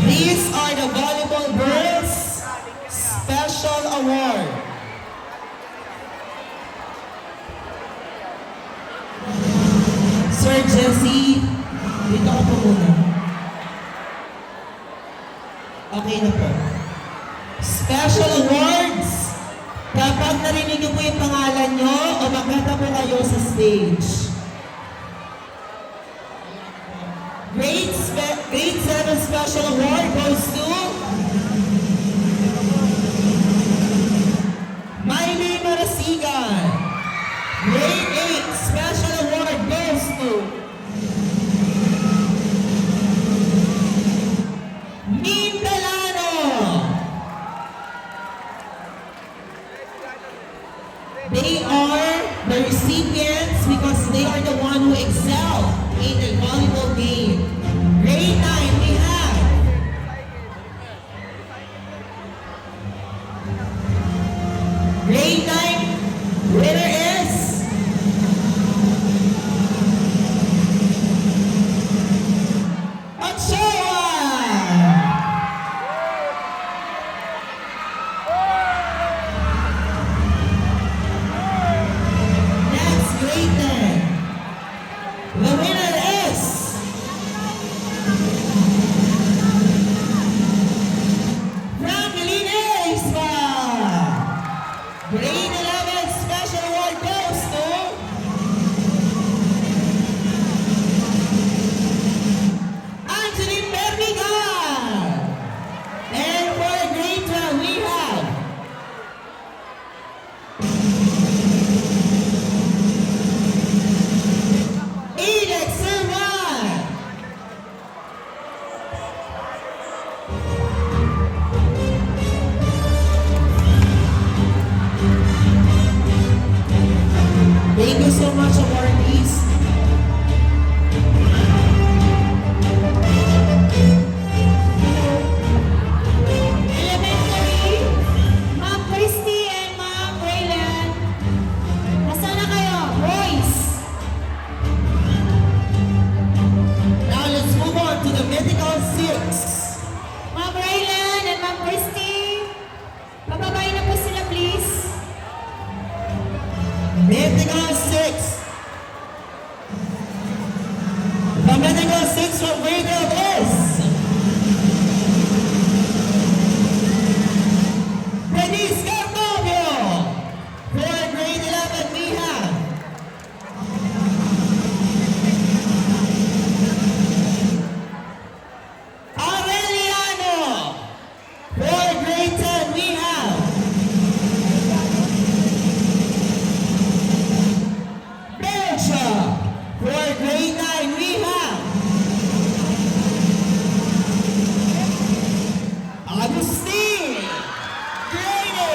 These are the volleyball girls special award. Sir Jesse, dito ka po muna. Okay na po. Special awards. Kapag narinig niyo po yung pangalan nyo, o magkata po kayo sa stage. Grade 7 special award goes to Miley Marasigan. Grade 8 special award goes to Min Delano. They are the recipients because they are the one who excel in the volleyball game. Grade 9, we have grade 9 winner is Ochoa.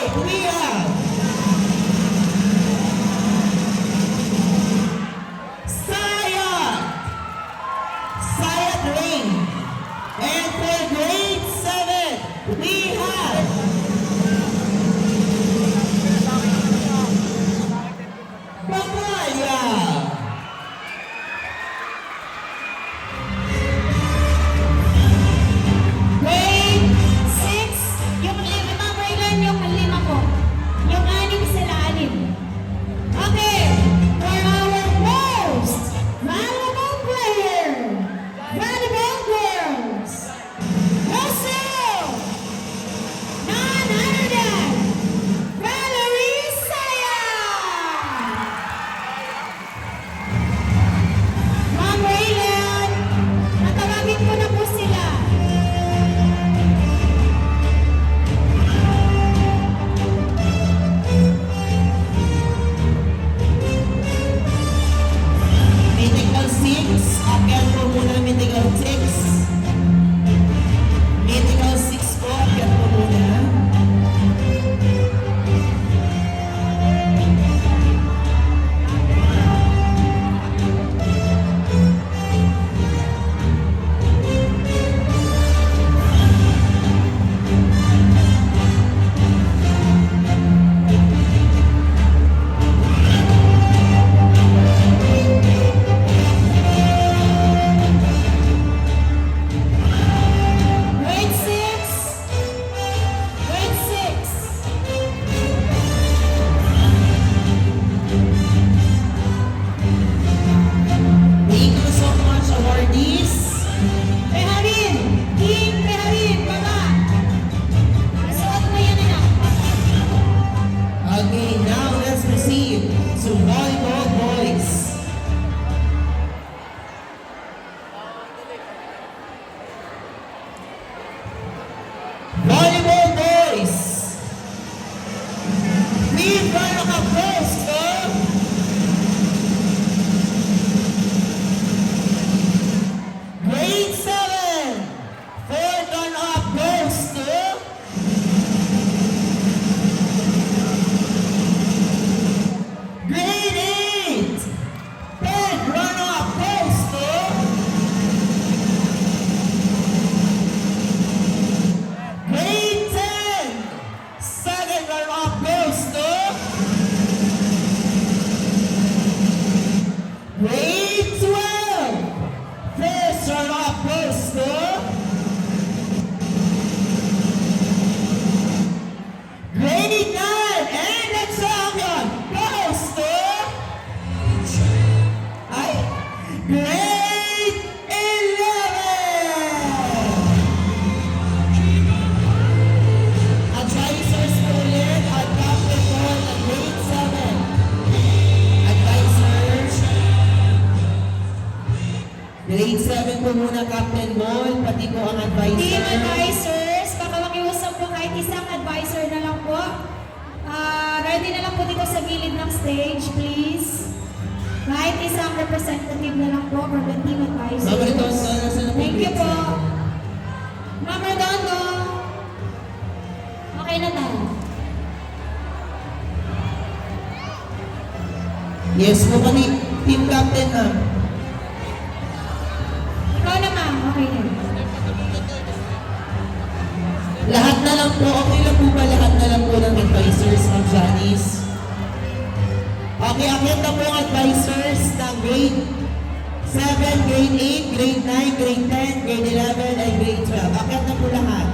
8, we have Sayat Rain. And for grade 7, we have Papaya. Grade 6, yung remember yun, yung 5 ko. Yung 6 sila 6. Okay, for our most valuable player, volleyball girls, Russell, none other than Valerie Sayang. Ma'am Raylan, natawagin ko na po sila. Medical 6, akyat po muna medical 6. Medical 6 po, akyat po muna. Grade 6, grade 6. Thank you so much, awardees. Peharin, King Peharin, baba. Isuot mo yan na. Okay, now let's proceed to volleyball boys. Volleyball boys. Please run up close, sir. Grade 7. Fourth on up goes to Grade 8. Third runner-up goes to Grade 10. Second runner-up goes to Grade 12. First runner-up goes to Grade 9. And the champion goes to Grade 11. Advisors po ulit at captain po ng Grade 7. Advisors. Grade 7 po muna, Captain Ball, pati po ang advisor. Team advisors, baka makiusap po kahit isang advisor na lang po. Ready na lang po dito sa gilid ng stage, please. Kahit isang representative na lang po for the team advisors. Ma'am Redondo, nasa na po Thank you grade po. 7? Ma'am Redondo. Okay na tayo. Yes po kami, team captain, ma'am. Ikaw na ma'am, okay na. Lahat na lang po, okay lang po ba lahat na lang po ng advisors, Ma'am Janice? Okay, akyat na po ang advisors ng grade 7, grade 8, grade 9, grade 10, grade 11, and grade 12. Akyat na po lahat.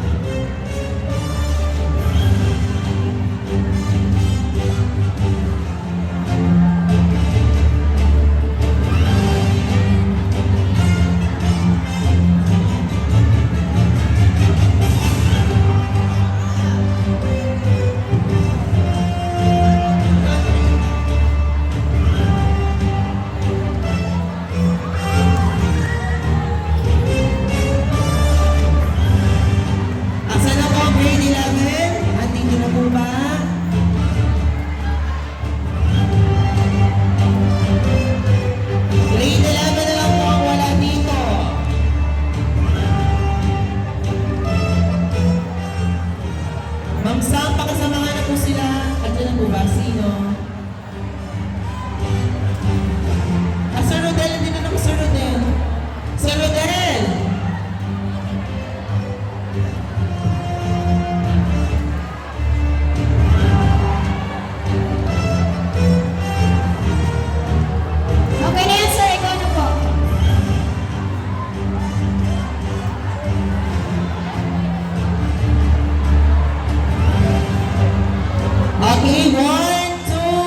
Ma'am Sam, pakasamahan na po si Sino? Sir Rodel, hindi na naman Sir Rodel. Sir Rodel! Okay na yan, sir. Ikaw na po. Okay, 1, 2,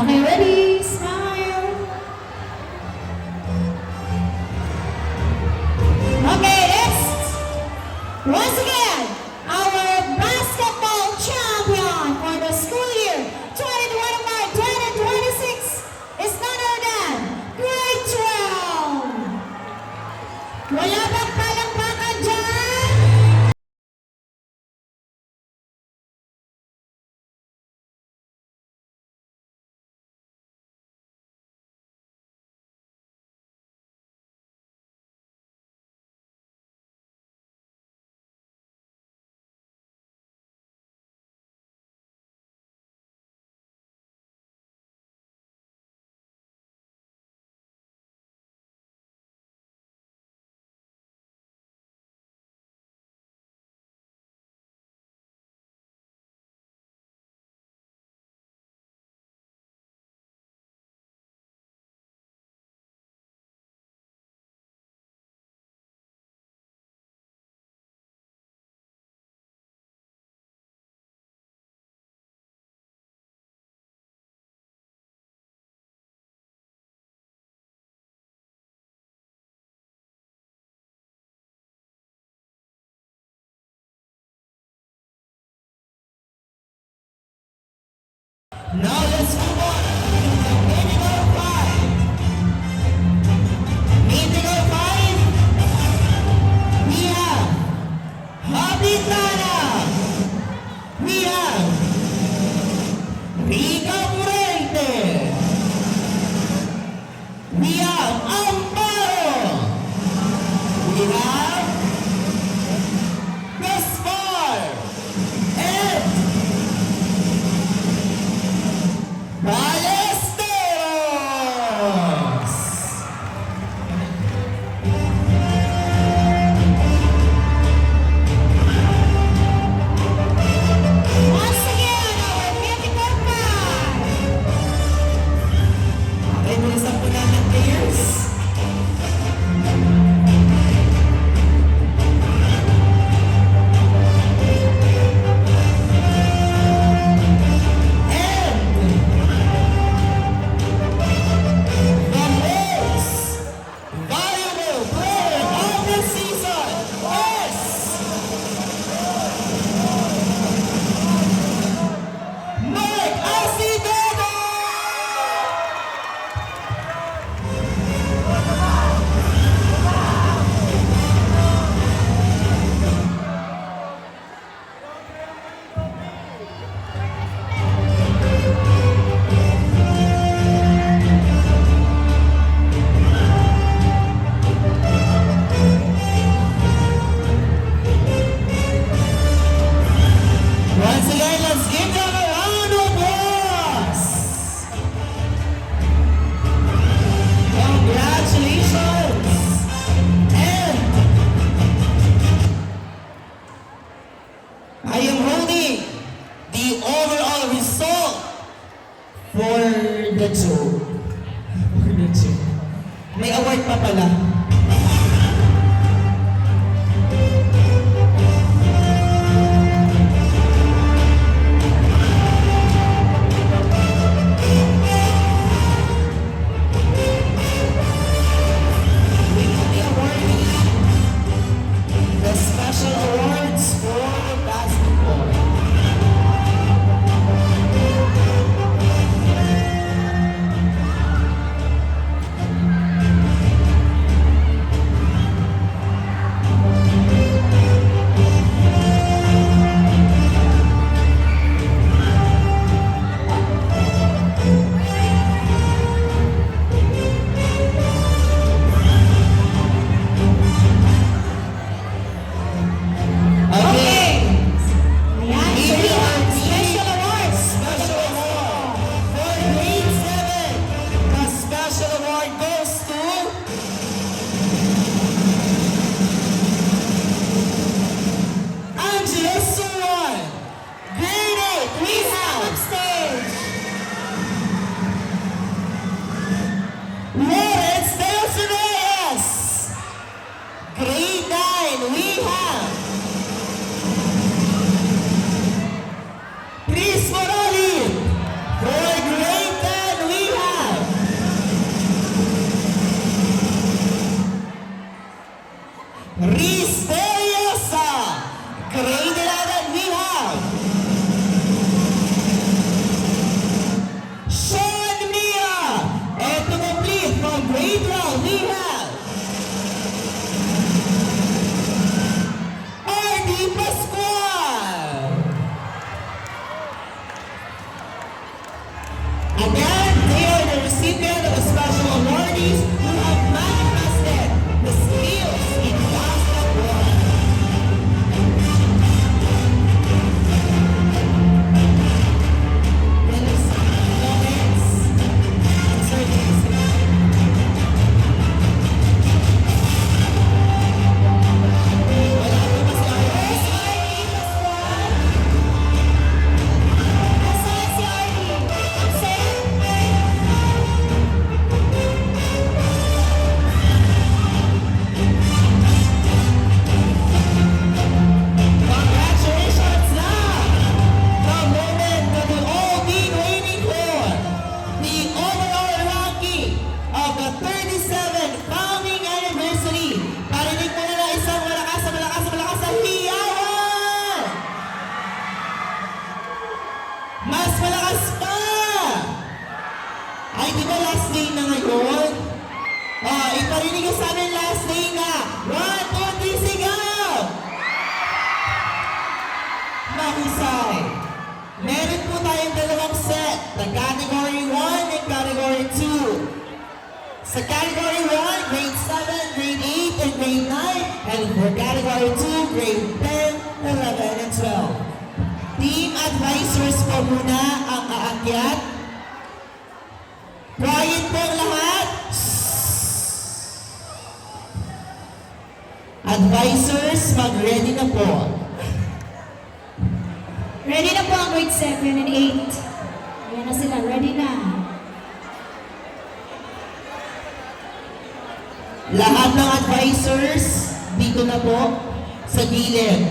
Okay, ready? Smile. Okay, next. Once again, our basketball champion for the school year 2025-2026 is none other than grade 12. Wala bang palakpakan dyan? Now let's move on to meeting number 5. Meeting number 5, we have Habitana. We have Rica Morente. We have Amparo. We have Gaspar. And Ballesteros. Once again, our beautiful five. Okay, bilisan po natin players. And the most valuable player of the season is Mike Acevedo! Once again, let's give them a round of applause. Congratulations. And I am holding the overall result for the two. For the two. May award pa pala. We will be awarding the special awards for basketball. Again, they are the recipient of special awardees who have manifested the skills in basketball. Dennis Lawrence. Sir Jason. Wala po ba si Iris? Congratulations na! The moment that we've all been waiting for. The overall ranking of the 37th founding anniversary. Parinig mo na isang malakas na hiyawan! Mas malakas pa! Ay, di ba last day na ngayon? Iparinig ko sa amin last day na. 1, 2, 3, sigaw! Mahusay. Meron po tayong dalawang set. The category 1 and category 2. Sa category 1, grade 7, grade 8, and grade 9. And for category 2, grade 10, 11, and 12. Team advisors po muna ang aakyat. Quiet po ang lahat. Advisors, mag-ready na po. Ready na po ang grade 7 and 8. Ayan na sila, ready na. Lahat ng advisors, dito na po sa gilid.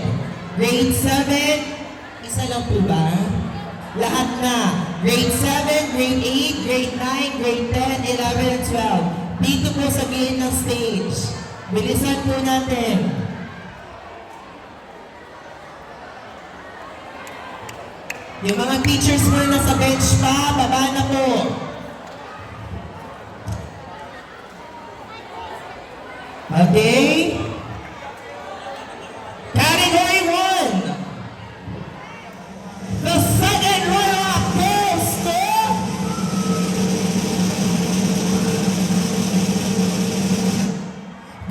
Grade 7, isa lang po ba? Lahat na. Grade 7, grade 8, grade 9, grade 10, 11, and 12. Dito po sa gilid ng stage. Bilisan po natin. Yung mga teachers mo na nasa bench pa, baba na po. Okay? Category 1. The second runner-up goes to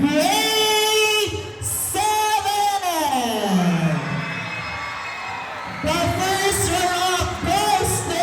grade 7. The first runner-up goes to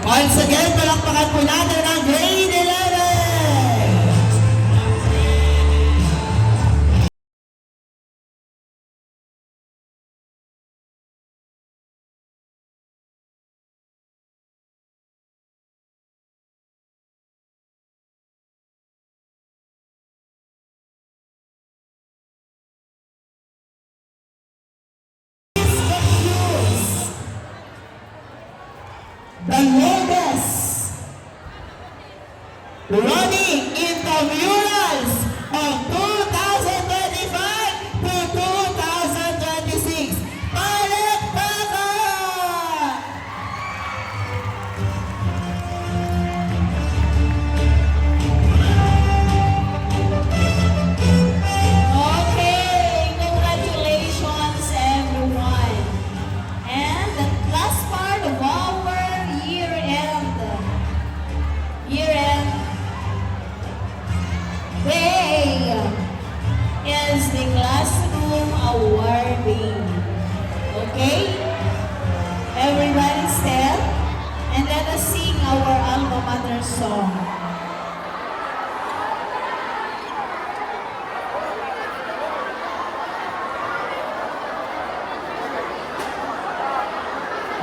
Once again, palakpakan po natin ang grade 11! The longest running intramurals of 2025 to 2026. Palakpakan! Okay, congratulations everyone. And the last part of our year-end day is the classroom awarding. Okay? Everybody stand and let us sing our alma mater song.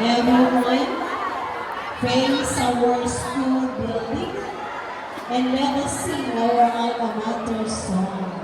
Everyone, face our school building and let us sing our alma mater song.